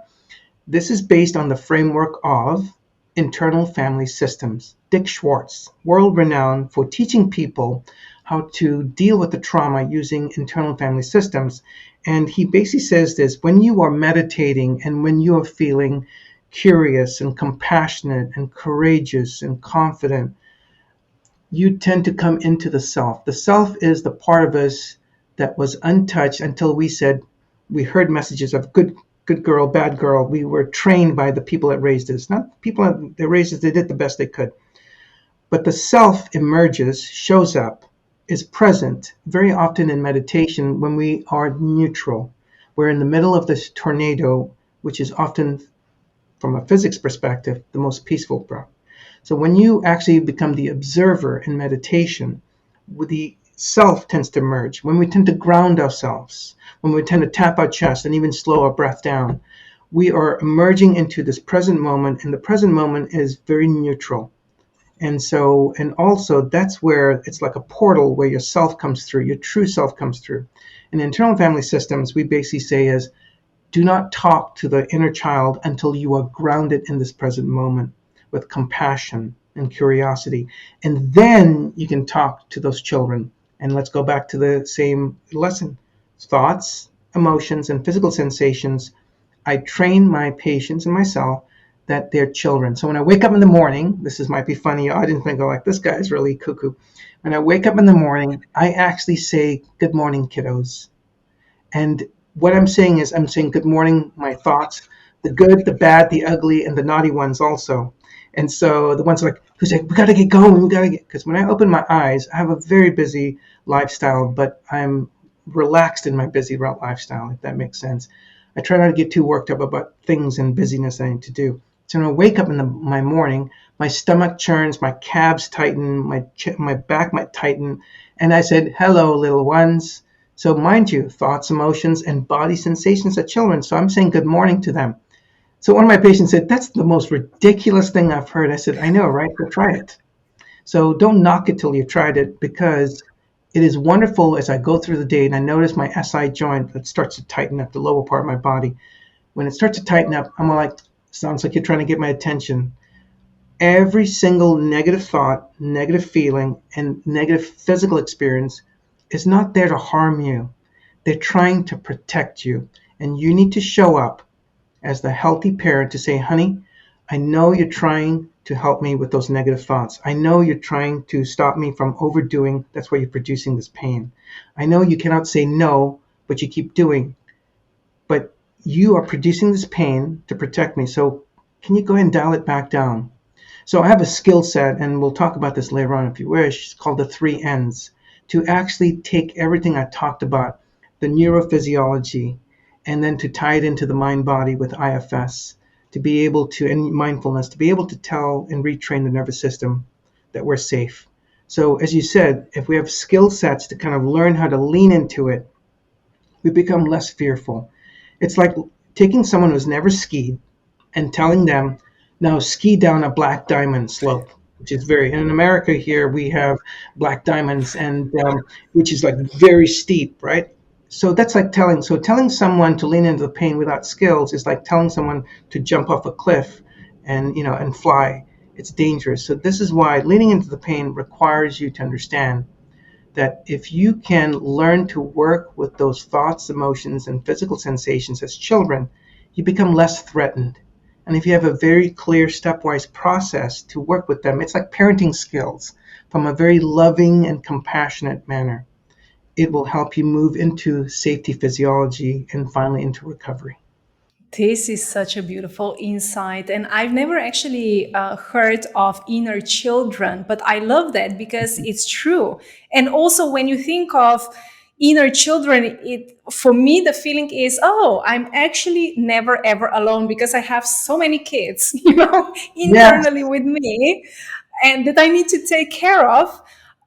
this is based on the framework of internal family systems. Dick Schwartz, world renowned for teaching people how to deal with the trauma using internal family systems. And he basically says this: when you are meditating and when you are feeling curious and compassionate and courageous and confident, you tend to come into the self. The self is the part of us that was untouched until we heard messages of good girl, bad girl. We were trained by the people that raised us. Not the people that raised us, they did the best they could. But the self emerges, shows up, is present very often in meditation when we are neutral. We're in the middle of this tornado, which is often, from a physics perspective, the most peaceful part. So when you actually become the observer in meditation, the self tends to merge. When we tend to ground ourselves, when we tend to tap our chest and even slow our breath down, we are emerging into this present moment, and the present moment is very neutral. And also that's where it's like a portal where your self comes through, your true self comes through. In internal family systems, we basically say is, do not talk to the inner child until you are grounded in this present moment with compassion and curiosity. And then you can talk to those children. And let's go back to the same lesson. Thoughts, emotions, and physical sensations. I train my patients and myself that they're children. So when I wake up in the morning, might be funny. I didn't think, oh, like, this guy's really cuckoo. When I wake up in the morning, I actually say, good morning, kiddos. And what I'm saying is, I'm saying good morning, my thoughts, the good, the bad, the ugly, and the naughty ones also. And so the ones who's like, we got to get going, because when I open my eyes, I have a very busy lifestyle, but I'm relaxed in my busy lifestyle, if that makes sense. I try not to get too worked up about things and busyness I need to do. So when I wake up in my morning, my stomach churns, my calves tighten, my back might tighten, and I said, hello, little ones. So mind you, thoughts, emotions, and body sensations are children. So I'm saying good morning to them. So one of my patients said, that's the most ridiculous thing I've heard. I said, I know, right? Go try it. So don't knock it till you've tried it, because it is wonderful as I go through the day and I notice my SI joint that starts to tighten up, the lower part of my body. When it starts to tighten up, I'm like, sounds like you're trying to get my attention. Every single negative thought, negative feeling, and negative physical experience is not there to harm you. They're trying to protect you. And you need to show up as the healthy parent to say, honey, I know you're trying to help me with those negative thoughts. I know you're trying to stop me from overdoing. That's why you're producing this pain. I know you cannot say no, but you keep doing. But you are producing this pain to protect me. So can you go ahead and dial it back down? So I have a skill set, and we'll talk about this later on if you wish. It's called the 3 N's, to actually take everything I talked about, the neurophysiology, and then to tie it into the mind body with IFS, to be able to, and mindfulness, to be able to tell and retrain the nervous system that we're safe. So, as you said, if we have skill sets to kind of learn how to lean into it, we become less fearful. It's like taking someone who's never skied and telling them, now ski down a black diamond slope, which is very, in America here, we have black diamonds, and which is like very steep, right? So that's like telling someone to lean into the pain without skills is like telling someone to jump off a cliff and, and fly. It's dangerous. So this is why leaning into the pain requires you to understand that if you can learn to work with those thoughts, emotions, and physical sensations as children, you become less threatened. And if you have a very clear stepwise process to work with them, it's like parenting skills from a very loving and compassionate manner. It will help you move into safety physiology and finally into recovery. This is such a beautiful insight. And I've never actually heard of inner children, but I love that because it's true. And also, when you think of inner children, for me, the feeling is, oh, I'm actually never ever alone because I have so many kids, Yes, internally with me and that I need to take care of.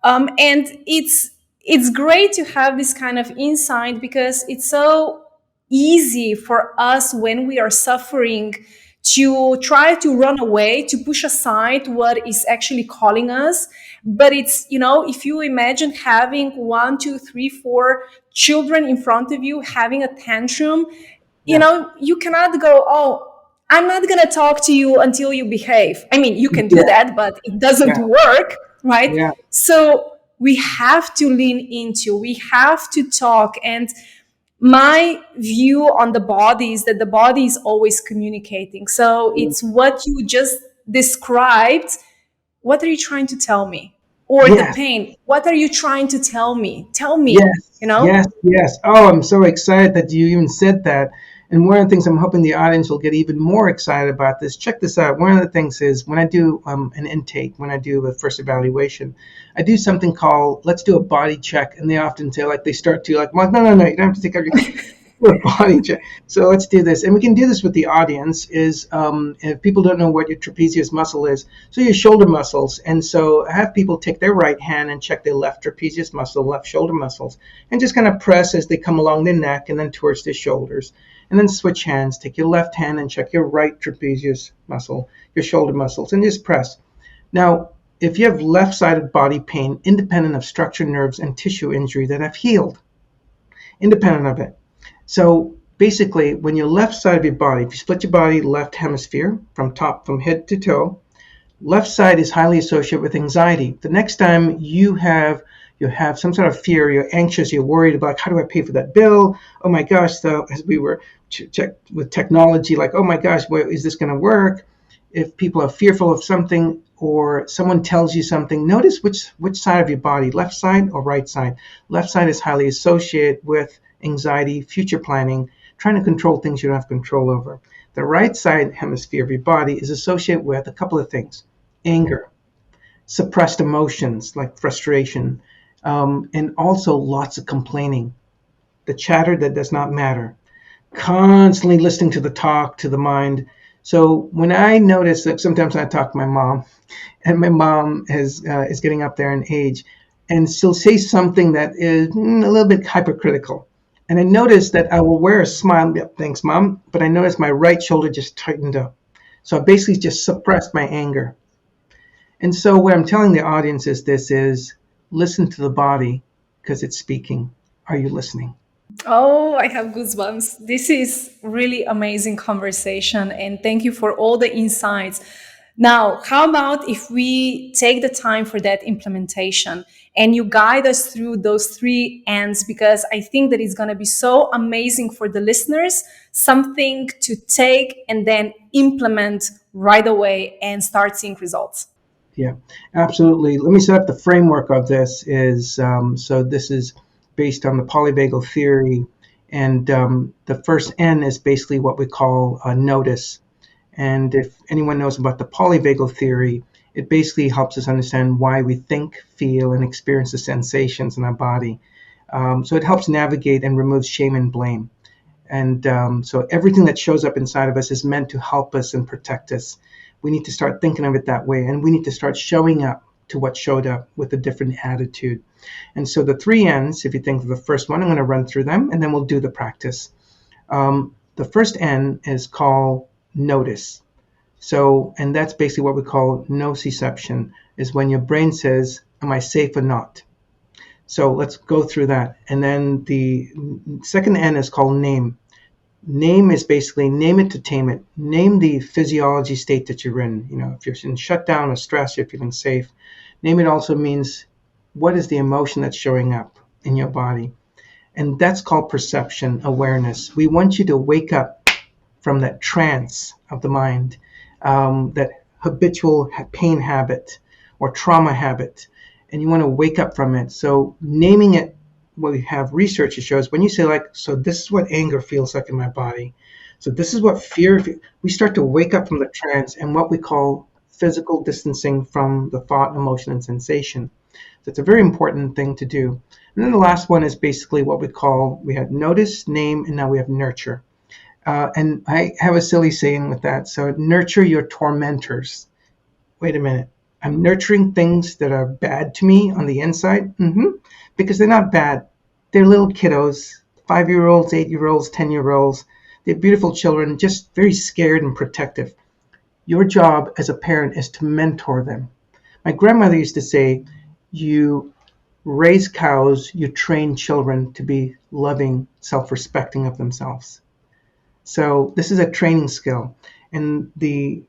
And it's great to have this kind of insight because it's so easy for us when we are suffering to try to run away, to push aside what is actually calling us. But it's, if you imagine having one, two, three, four children in front of you having a tantrum, yes, you cannot go, oh, I'm not going to talk to you until you behave. I mean, you can do yeah, that, but it doesn't yeah, work, right? yeah, So we have to lean into, we have to talk. And my view on the body is that the body is always communicating. So it's what you just described. What are you trying to tell me? Or the yes. pain. What are you trying to tell me? Tell me, Yes, yes, yes. Oh, I'm so excited that you even said that. And one of the things I'm hoping the audience will get even more excited about this. Check this out. One of the things is when I do an intake, when I do a first evaluation, I do something called let's do a body check. And they often say like they start to like, well, no, no, no, you don't have to take everything. A body check. So let's do this, and we can do this with the audience. Is if people don't know what your trapezius muscle is, so your shoulder muscles, and so have people take their right hand and check their left trapezius muscle, left shoulder muscles, and just kind of press as they come along the neck and then towards the shoulders, and then switch hands. Take your left hand and check your right trapezius muscle, your shoulder muscles, and just press. Now, if you have left-sided body pain, independent of structure, nerves, and tissue injury that have healed, independent of it. So basically, when your left side of your body, if you split your body left hemisphere from head to toe, left side is highly associated with anxiety. The next time you have some sort of fear, you're anxious, you're worried about how do I pay for that bill? Oh my gosh, so as we were checked with technology, like, oh my gosh, where is this going to work? If people are fearful of something or someone tells you something, notice which side of your body, left side or right side. Left side is highly associated with anxiety, future planning, trying to control things you don't have control over. The right side hemisphere of your body is associated with a couple of things: anger, suppressed emotions like frustration, and also lots of complaining, the chatter that does not matter, constantly listening to the talk, to the mind. So when I notice that sometimes I talk to my mom, and my mom is getting up there in age, and she'll say something that is a little bit hypercritical. And I notice that I will wear a smile, yeah, thanks, mom, but I notice my right shoulder just tightened up. So I basically just suppressed my anger. And so what I'm telling the audience is this is listen to the body because it's speaking. Are you listening? Oh, I have goosebumps. This is really amazing conversation and thank you for all the insights. Now, how about if we take the time for that implementation and you guide us through those 3 N's because I think that it's going to be so amazing for the listeners, something to take and then implement right away and start seeing results. Yeah, absolutely. Let me set up the framework of this. So this is based on the polyvagal theory, and the first N is basically what we call notice. And if anyone knows about the polyvagal theory, It basically helps us understand why we think, feel, and experience the sensations in our body. So it helps navigate and remove shame and blame. And so everything that shows up inside of us is meant to help us and protect us. We need to start thinking of it that way, and we need to start showing up to what showed up with a different attitude. And so the 3 N's, if you think of the first one, I'm going to run through them, and then we'll do the practice. The first N is called notice. So, and that's basically what we call nociception, is when your brain says, am I safe or not? So let's go through that. And then the second N is called name. Name is basically name it to tame it. Name the physiology state that you're in. If you're in shutdown or stress, you're feeling safe. Name it also means what is the emotion that's showing up in your body. And that's called perception awareness. We want you to wake up from that trance of the mind, that habitual pain habit or trauma habit, and you want to wake up from it. So naming it, what we have research that shows, when you say so this is what anger feels like in my body. So this is what fear, we start to wake up from the trance and what we call physical distancing from the thought, emotion, and sensation. So it's a very important thing to do. And then the last one is basically what we had notice, name, and now we have nurture. And I have a silly saying with that. So nurture your tormentors. Wait a minute. I'm nurturing things that are bad to me on the inside? Because they're not bad. They're little kiddos, 5-year-olds, 8-year-olds, 10-year-olds. They're beautiful children, just very scared and protective. Your job as a parent is to mentor them. My grandmother used to say, you raise cows, you train children to be loving, self-respecting of themselves. So this is a training skill. And the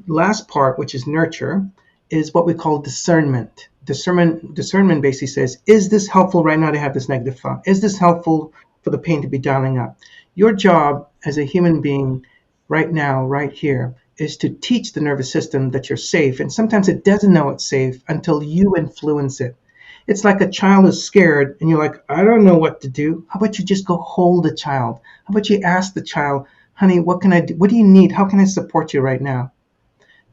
last part, which is nurture, is what we call discernment. Discernment basically says, is this helpful right now to have this negative thought? Is this helpful for the pain to be dialing up? Your job as a human being right now, right here, is to teach the nervous system that you're safe. And sometimes it doesn't know it's safe until you influence it. It's like a child is scared and you're like, I don't know what to do. How about you just go hold the child? How about you ask the child, honey, what can I do? What do you need? How can I support you right now?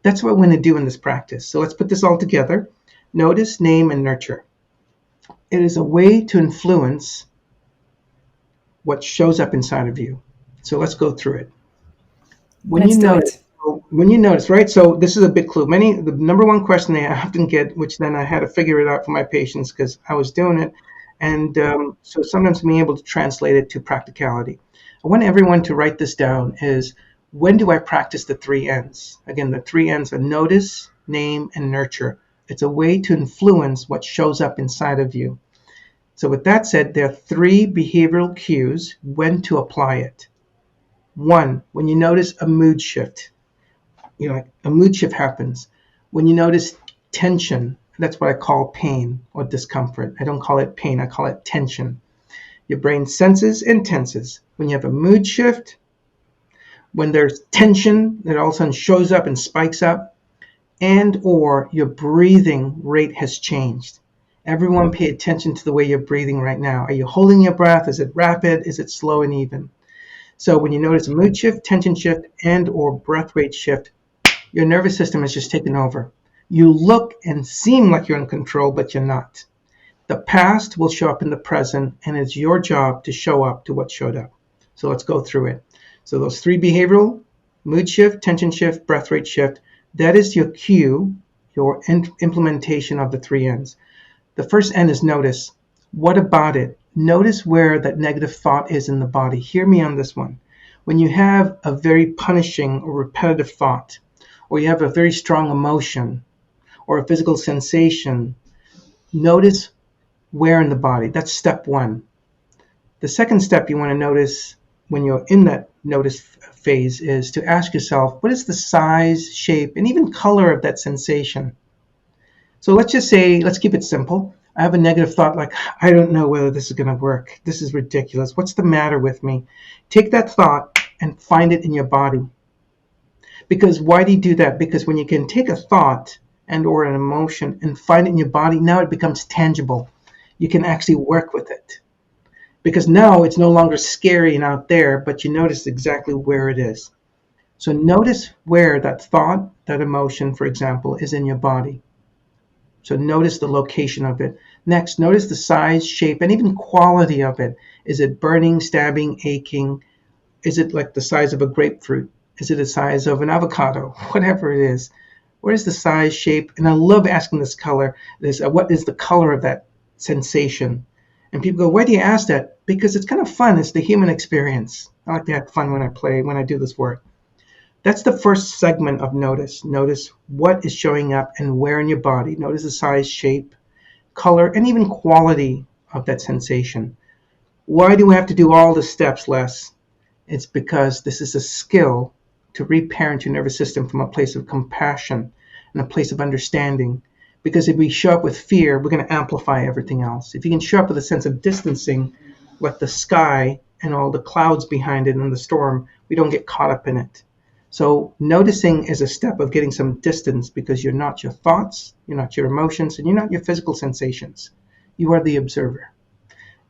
That's what we're going to do in this practice. So let's put this all together. Notice, name, and nurture. It is a way to influence what shows up inside of you. So let's go through it. Let's do it. When you notice, right? So this is a big clue. The number one question they often get, which then I had to figure it out for my patients because I was doing it. And so sometimes being able to translate it to practicality. I want everyone to write this down is, when do I practice the 3 N's? Again, the 3 N's are notice, name, and nurture. It's a way to influence what shows up inside of you. So with that said, there are 3 behavioral cues when to apply it. 1, when you notice a mood shift. A mood shift happens. When you notice tension, that's what I call pain or discomfort. I don't call it pain, I call it tension. Your brain senses and tenses. When you have a mood shift, when there's tension that all of a sudden shows up and spikes up, and or your breathing rate has changed. Everyone pay attention to the way you're breathing right now. Are you holding your breath? Is it rapid? Is it slow and even? So when you notice a mood shift, tension shift, and or breath rate shift, your nervous system has just taken over. You look and seem like you're in control, but you're not. The past will show up in the present, and it's your job to show up to what showed up. So let's go through it. So those 3 behavioral, mood shift, tension shift, breath rate shift, that is your cue, your implementation of the 3 N's. The first N is notice. What about it? Notice where that negative thought is in the body. Hear me on this one. When you have a very punishing or repetitive thought, or you have a very strong emotion or a physical sensation, notice where in the body. That's step 1. The second step you want to notice when you're in that notice phase is to ask yourself, what is the size, shape, and even color of that sensation? So let's just say, let's keep it simple. I have a negative thought like, I don't know whether this is going to work. This is ridiculous. What's the matter with me? Take that thought and find it in your body. Because why do you do that? Because when you can take a thought and or an emotion and find it in your body, now it becomes tangible. You can actually work with it. Because now it's no longer scary and out there, but you notice exactly where it is. So notice where that thought, that emotion, for example, is in your body. So notice the location of it. Next, notice the size, shape, and even quality of it. Is it burning, stabbing, aching? Is it like the size of a grapefruit? Is it the size of an avocado? Whatever it is. What is the size, shape? And I love asking what is the color of that sensation? And people go, why do you ask that? Because it's kind of fun. It's the human experience. I like to have fun when I do this work. That's the first segment of notice. Notice what is showing up and where in your body. Notice the size, shape, color, and even quality of that sensation. Why do we have to do all the steps, Les? It's because this is a skill to reparent your nervous system from a place of compassion and a place of understanding. Because if we show up with fear, we're going to amplify everything else. If you can show up with a sense of distancing, like the sky and all the clouds behind it and the storm, we don't get caught up in it. So noticing is a step of getting some distance because you're not your thoughts, you're not your emotions, and you're not your physical sensations. You are the observer.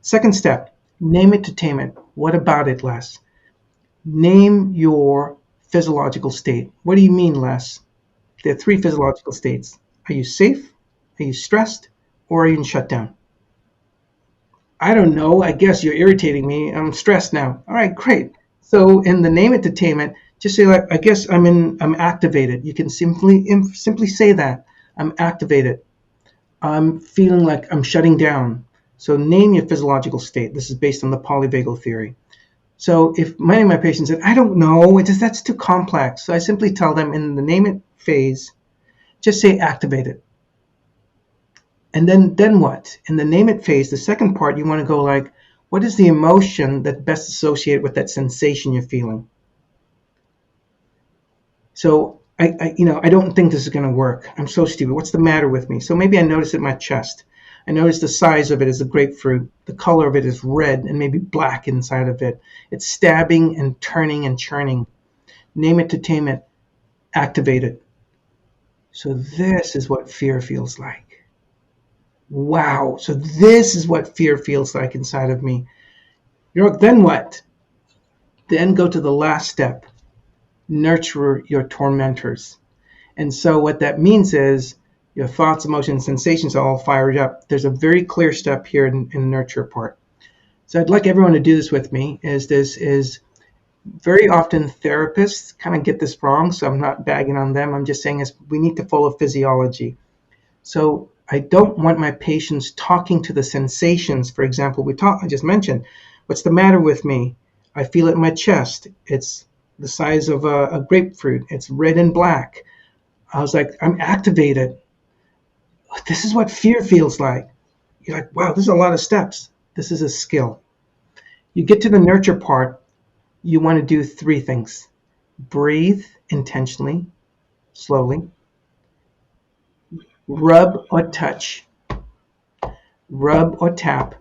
Second step, name it to tame it. What about it, Les? Name your physiological state. What do you mean, Les? There are three physiological states. Are you safe? Are you stressed? Or are you in shutdown? I don't know. I guess you're irritating me. I'm stressed now. All right, great. So in the name it to tame it, just say like, I guess I'm activated. You can simply say that. I'm activated. I'm feeling like I'm shutting down. So name your physiological state. This is based on the polyvagal theory. So if many of my patients said, I don't know, that's too complex. So I simply tell them in the name it phase, just say activated. And then what? In the name it phase, the second part, you want to go like, what is the emotion that's best associated with that sensation you're feeling? So I don't think this is going to work. I'm so stupid. What's the matter with me? So maybe I notice it in my chest. I notice the size of it is a grapefruit. The color of it is red and maybe black inside of it. It's stabbing and turning and churning. Name it to tame it. Activate it. So this is what fear feels like. Wow. So this is what fear feels like inside of me. Then what? Then go to the last step. Nurture your tormentors. And so what that means is your thoughts, emotions, sensations are all fired up. There's a very clear step here in the nurture part. So I'd like everyone to do this with me. This is very often therapists kind of get this wrong, so I'm not bagging on them. I'm just saying is we need to follow physiology. So I don't want my patients talking to the sensations. For example, I just mentioned, what's the matter with me? I feel it in my chest. It's the size of a grapefruit. It's red and black. I was like, I'm activated. This is what fear feels like. You're like, wow, this is a lot of steps. This is a skill. You get to the nurture part, you want to do three things. Breathe intentionally, slowly. Rub or touch. Rub or tap.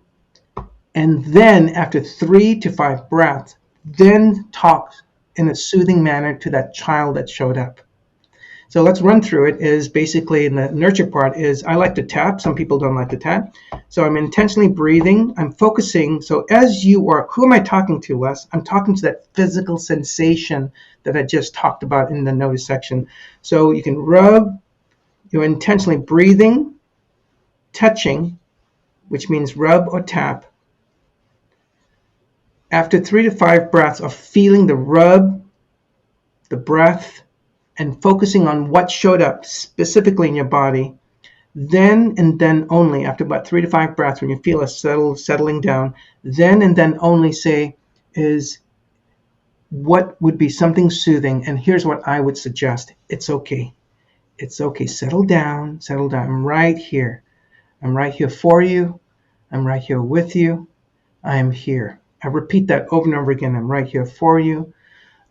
And then after 3 to 5 breaths, then talk in a soothing manner to that child that showed up. So let's run through it. Is basically in the nurture part is I like to tap. Some people don't like to tap. So I'm intentionally breathing. I'm focusing. So who am I talking to, Les? I'm talking to that physical sensation that I just talked about in the notice section. So you can rub, you're intentionally breathing, touching, which means rub or tap. After 3 to 5 breaths of feeling the rub, the breath, and focusing on what showed up specifically in your body, then and then only, after about 3 to 5 breaths, when you feel a settling down, then and then only say is what would be something soothing. And here's what I would suggest. It's okay. It's okay. Settle down. Settle down. I'm right here. I'm right here for you. I'm right here with you. I am here. I repeat that over and over again. I'm right here for you.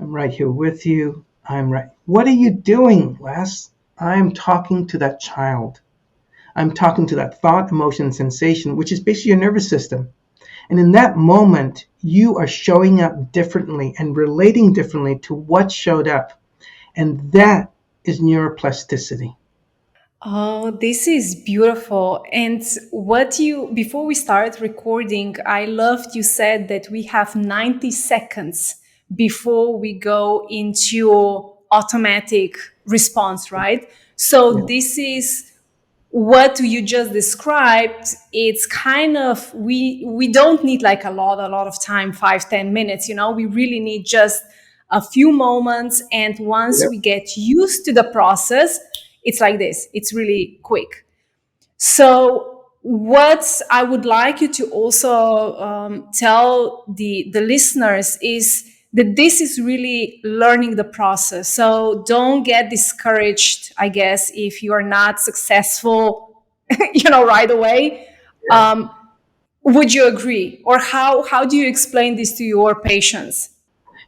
I'm right here with you. I'm right. What are you doing, Les? I'm talking to that child. I'm talking to that thought, emotion, sensation, which is basically your nervous system. And in that moment, you are showing up differently and relating differently to what showed up. And that is neuroplasticity. Oh, this is beautiful. And before we start recording, I loved you said that we have 90 seconds before we go into automatic response, right? So Yeah. this is what you just described. It's kind of, we don't need like a lot of time, 5-10 minutes, we really need just a few moments. And once Yep. we get used to the process, it's like this, it's really quick. So what I would like you to also tell the listeners is that this is really learning the process. So don't get discouraged, I guess, if you are not successful, right away. Yeah. Um, would you agree, or how do you explain this to your patients?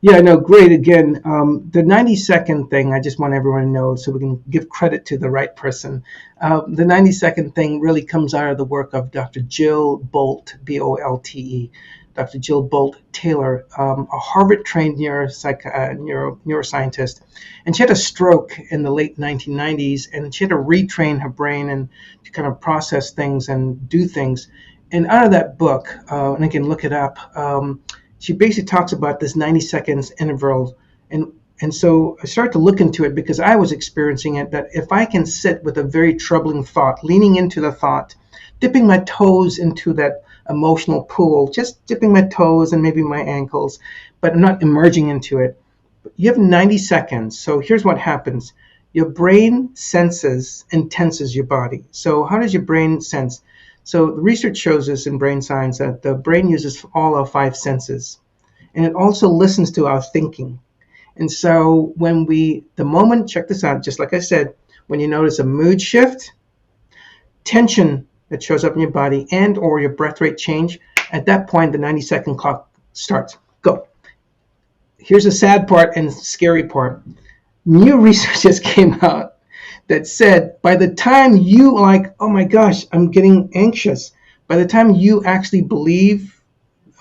Yeah, no, great. Again, the 90-second thing, I just want everyone to know so we can give credit to the right person. The 90-second thing really comes out of the work of Dr. Jill Bolte, Bolte, Dr. Jill Bolte Taylor, a Harvard trained neuroscientist. And she had a stroke in the late 1990s, and she had to retrain her brain and to kind of process things and do things. And out of that book, and I can look it up, she basically talks about this 90 seconds interval. And so I started to look into it because I was experiencing it, that if I can sit with a very troubling thought, leaning into the thought, dipping my toes into that emotional pool, just dipping my toes and maybe my ankles, but I'm not emerging into it. You have 90 seconds. So here's what happens. Your brain senses and tenses your body. So how does your brain sense? So the research shows us in brain science that the brain uses all our five senses, and it also listens to our thinking. And so the moment, check this out, just like I said, when you notice a mood shift, tension that shows up in your body, and or your breath rate change, at that point, the 90-second clock starts. Go. Here's the sad part and scary part. New research just came out that said by the time you like, oh my gosh, I'm getting anxious, by the time you actually believe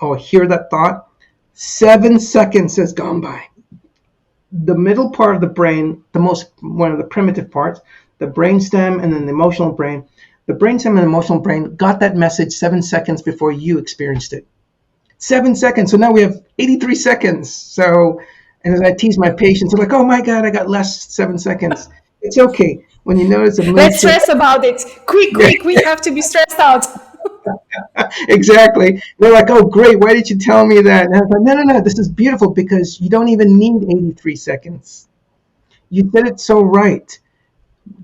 or hear that thought, 7 seconds has gone by. The middle part of the brain, one of the primitive parts, the brainstem and then the emotional brain, the brainstem and the emotional brain got that message 7 seconds before you experienced it. 7 seconds. So now we have 83 seconds. So, and as I tease my patients, they're like, oh my God, I got less 7 seconds. It's okay. When you notice a mood Let's shift. stress about it. Quick, Yeah, quick, we have to be stressed out. exactly. They're like, oh, great. Why did you tell me that? And I was like, no. This is beautiful because you don't even need 83 seconds. You did it so right.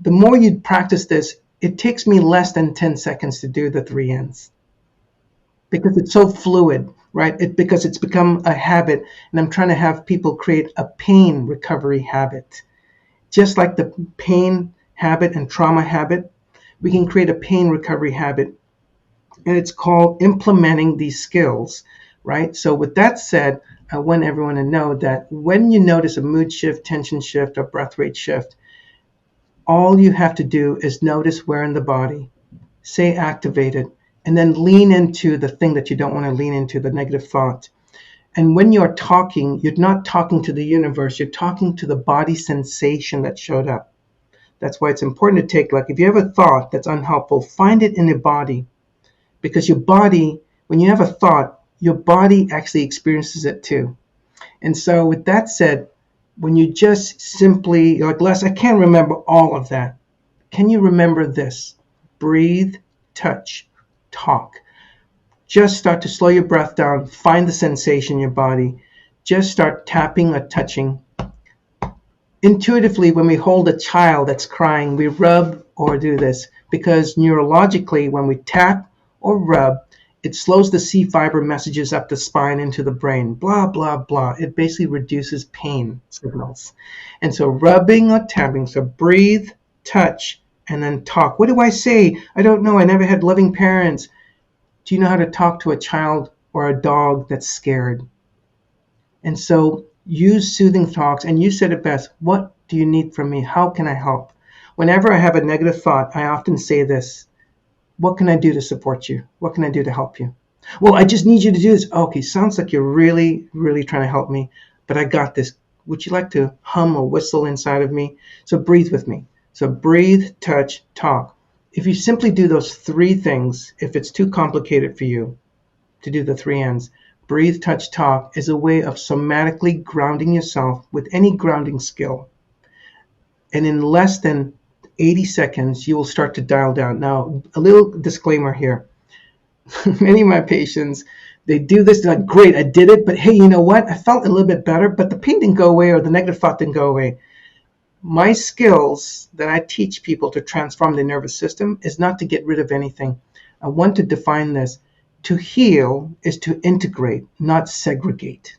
The more you practice this, it takes me less than 10 seconds to do the three N's because it's so fluid, right? Because it's become a habit, and I'm trying to have people create a pain recovery habit. Just like the pain habit and trauma habit, we can create a pain recovery habit, and it's called implementing these skills, right? So with that said, I want everyone to know that when you notice a mood shift, tension shift, or breath rate shift, all you have to do is notice where in the body, say activated, and then lean into the thing that you don't want to lean into, the negative thought. And when you're talking, you're not talking to the universe, you're talking to the body sensation that showed up. That's why it's important to take, like, if you have a thought that's unhelpful, find it in your body. Because your body, when you have a thought, your body actually experiences it too. And so with that said, when you just simply, you're like, Les, I can't remember all of that. Can you remember this? Breathe, touch, talk. Just start to slow your breath down, find the sensation in your body. Just start tapping or touching. Intuitively, when we hold a child that's crying, we rub or do this because neurologically, when we tap or rub, it slows the C fiber messages up the spine into the brain, blah, blah, blah. It basically reduces pain signals. And so rubbing or tapping, so breathe, touch, and then talk. What do I say? I don't know. I never had loving parents. Do you know how to talk to a child or a dog that's scared? And so use soothing talks, and you said it best. What do you need from me? How can I help? Whenever I have a negative thought, I often say this. What can I do to support you? What can I do to help you? Well, I just need you to do this. Okay, sounds like you're really, really trying to help me, but I got this. Would you like to hum or whistle inside of me? So breathe with me. So breathe, touch, talk. If you simply do those three things, if it's too complicated for you to do the three N's, breathe, touch, talk is a way of somatically grounding yourself with any grounding skill. And in less than 80 seconds, you will start to dial down. Now, a little disclaimer here. Many of my patients, they do this, they're like, great, I did it, but hey, you know what? I felt a little bit better, but the pain didn't go away or the negative thought didn't go away. My skills that I teach people to transform the nervous system is not to get rid of anything. I want to define this. To heal is to integrate, not segregate.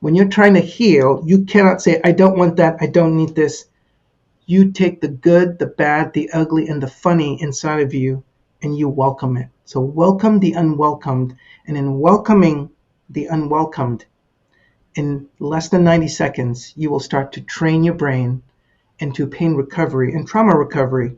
When you're trying to heal, you cannot say, I don't want that, I don't need this. You take the good, the bad, the ugly, and the funny inside of you, and you welcome it. So welcome the unwelcomed, and in welcoming the unwelcomed, in less than 90 seconds, you will start to train your brain into pain recovery and trauma recovery,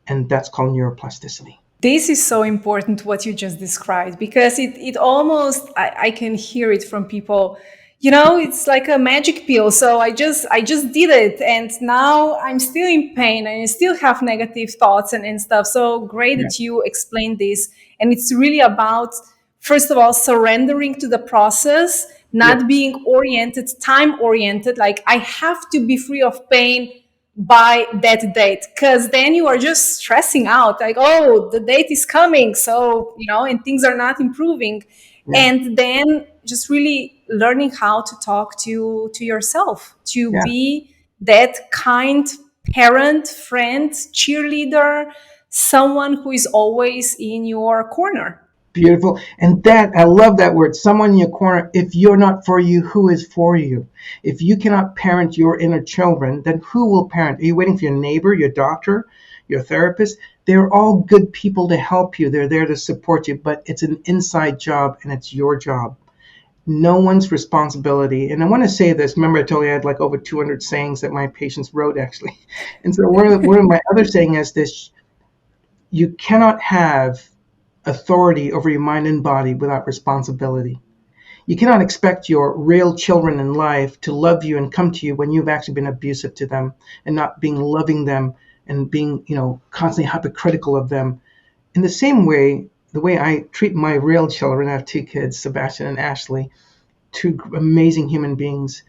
and that's called neuroplasticity. This is so important what you just described, because it almost, I can hear it from people, it's like a magic pill. So I just did it, and now I'm still in pain and I still have negative thoughts and stuff. So great Yeah. that you explained this. And it's really about, first of all, surrendering to the process, Yep. not being oriented, time oriented, like I have to be free of pain by that date, because then you are just stressing out, like, oh, the date is coming, so and things are not improving. Yeah. And then just really learning how to talk to yourself, to Yeah. be that kind parent, friend, cheerleader, someone who is always in your corner. Beautiful. And that, I love that word, someone in your corner. If you're not for you, who is for you? If you cannot parent your inner children, then who will parent? Are you waiting for your neighbor, your doctor, your therapist? They're all good people to help you. They're there to support you, but it's an inside job and it's your job. No one's responsibility. And I want to say this. Remember, I told you I had like over 200 sayings that my patients wrote, actually. And so one of my other saying is this: you cannot have authority over your mind and body without responsibility. You cannot expect your real children in life to love you and come to you when you've actually been abusive to them and not being loving them and being, constantly hypocritical of them. In the same way, the way I treat my real children, I have two kids, Sebastian and Ashley, two amazing human beings.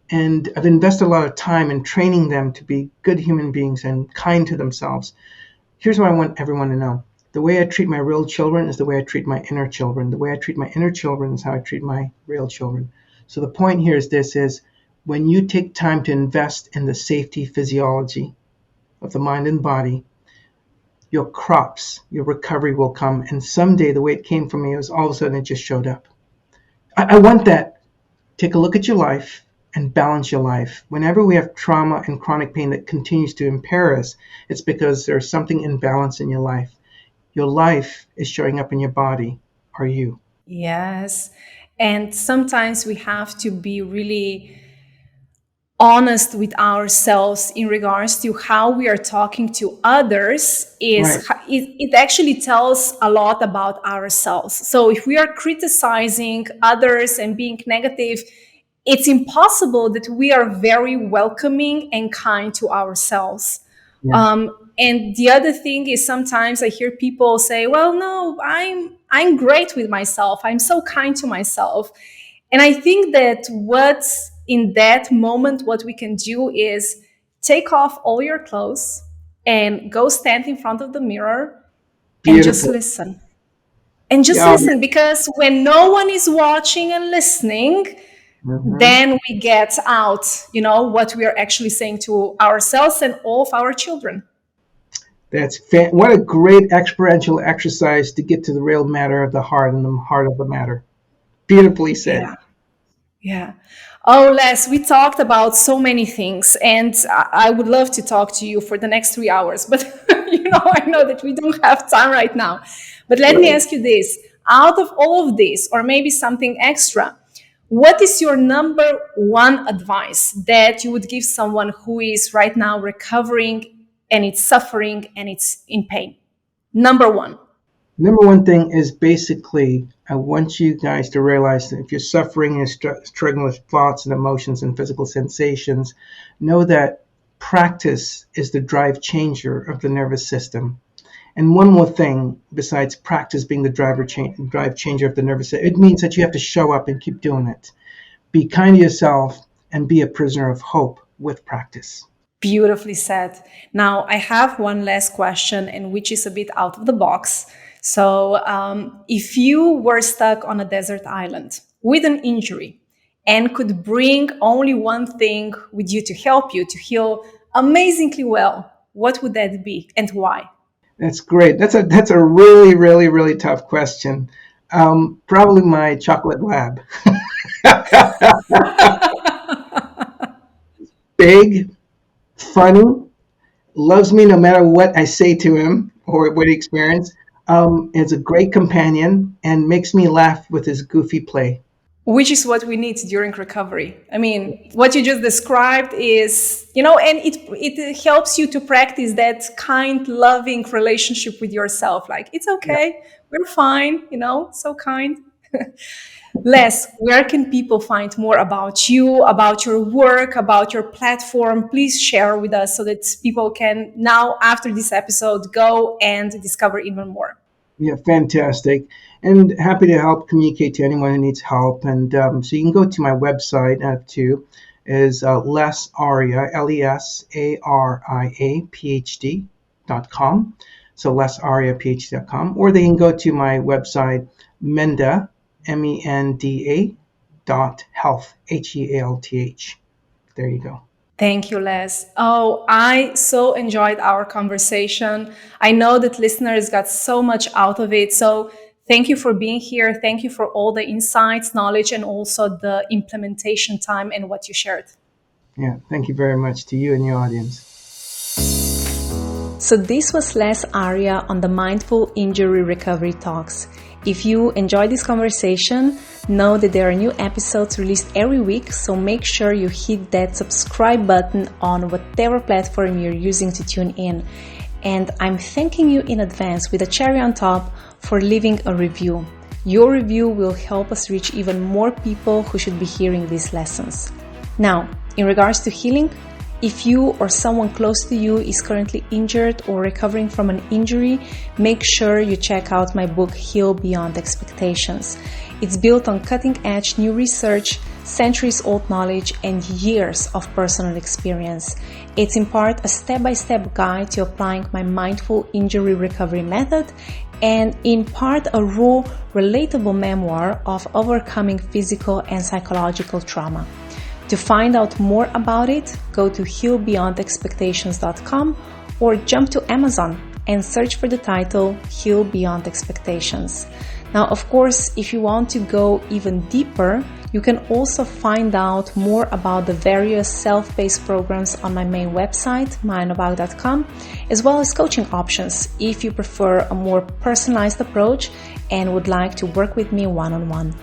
And I've invested a lot of time in training them to be good human beings and kind to themselves. Here's what I want everyone to know. The way I treat my real children is the way I treat my inner children. The way I treat my inner children is how I treat my real children. So the point here is when you take time to invest in the safety physiology of the mind and body, your crops, your recovery will come. And someday the way it came for me was all of a sudden it just showed up. I want that. Take a look at your life and balance your life. Whenever we have trauma and chronic pain that continues to impair us, it's because there's something imbalanced in your life. Your life is showing up in your body. Are you? Yes. And sometimes we have to be really honest with ourselves in regards to how we are talking to others. Right. It actually tells a lot about ourselves. So if we are criticizing others and being negative, it's impossible that we are very welcoming and kind to ourselves. Yeah. And the other thing is, sometimes I hear people say, well, no, I'm great with myself, I'm so kind to myself. And I think that what's in that moment, what we can do is take off all your clothes and go stand in front of the mirror and just Beautiful. listen. And just Yeah. listen, because when no one is watching and listening, Mhm. then we get out, what we are actually saying to ourselves and all of our children. What a great experiential exercise to get to the real matter of the heart and the heart of the matter. Beautifully said. Yeah. Yeah. Oh, Les, we talked about so many things, and I would love to talk to you for the next 3 hours, but I know that we don't have time right now. But let me Right. ask you this: out of all of this, or maybe something extra, what is your number one advice that you would give someone who is right now recovering and it's suffering and it's in pain? Number one. Number one thing is basically, I want you guys to realize that if you're suffering and struggling with thoughts and emotions and physical sensations, know that practice is the drive changer of the nervous system. And one more thing, besides practice being the drive changer of the nervous system, it means that you have to show up and keep doing it. Be kind to yourself and be a prisoner of hope with practice. Beautifully said. Now, I have one last question, and which is a bit out of the box. So, if you were stuck on a desert island with an injury and could bring only one thing with you to help you to heal amazingly well, what would that be and why? That's great. That's a really, really, really tough question. Probably my chocolate lab. Big, funny, loves me no matter what I say to him or what he experiences. Is a great companion and makes me laugh with his goofy play. Which is what we need during recovery. I mean, what you just described is, and it helps you to practice that kind, loving relationship with yourself. Like, it's okay, we're fine, so kind. Les, where can people find more about you, about your work, about your platform? Please share with us so that people can now, after this episode, go and discover even more. Yeah, fantastic. And happy to help communicate to anyone who needs help. And so you can go to my website, is Les Aria, LESARIA, PhD.com. So lesariaphd.com. Or they can go to my website, Menda, MENDA .health, HEALTH. There you go. Thank you, Les. Oh, I so enjoyed our conversation. I know that listeners got so much out of it. So thank you for being here. Thank you for all the insights, knowledge, and also the implementation time and what you shared. Yeah, thank you very much to you and your audience. So this was Les Arya on the Mindful Injury Recovery Talks. If you enjoyed this conversation, know that there are new episodes released every week, so make sure you hit that subscribe button on whatever platform you're using to tune in. And I'm thanking you in advance with a cherry on top for leaving a review. Your review will help us reach even more people who should be hearing these lessons. Now, in regards to healing, if you or someone close to you is currently injured or recovering from an injury, make sure you check out my book, Heal Beyond Expectations. It's built on cutting-edge new research, centuries-old knowledge, and years of personal experience. It's in part a step-by-step guide to applying my mindful injury recovery method, and in part a raw, relatable memoir of overcoming physical and psychological trauma. To find out more about it, go to healbeyondexpectations.com or jump to Amazon and search for the title Heal Beyond Expectations. Now, of course, if you want to go even deeper, you can also find out more about the various self-paced programs on my main website, mayanovak.com, as well as coaching options if you prefer a more personalized approach and would like to work with me one-on-one.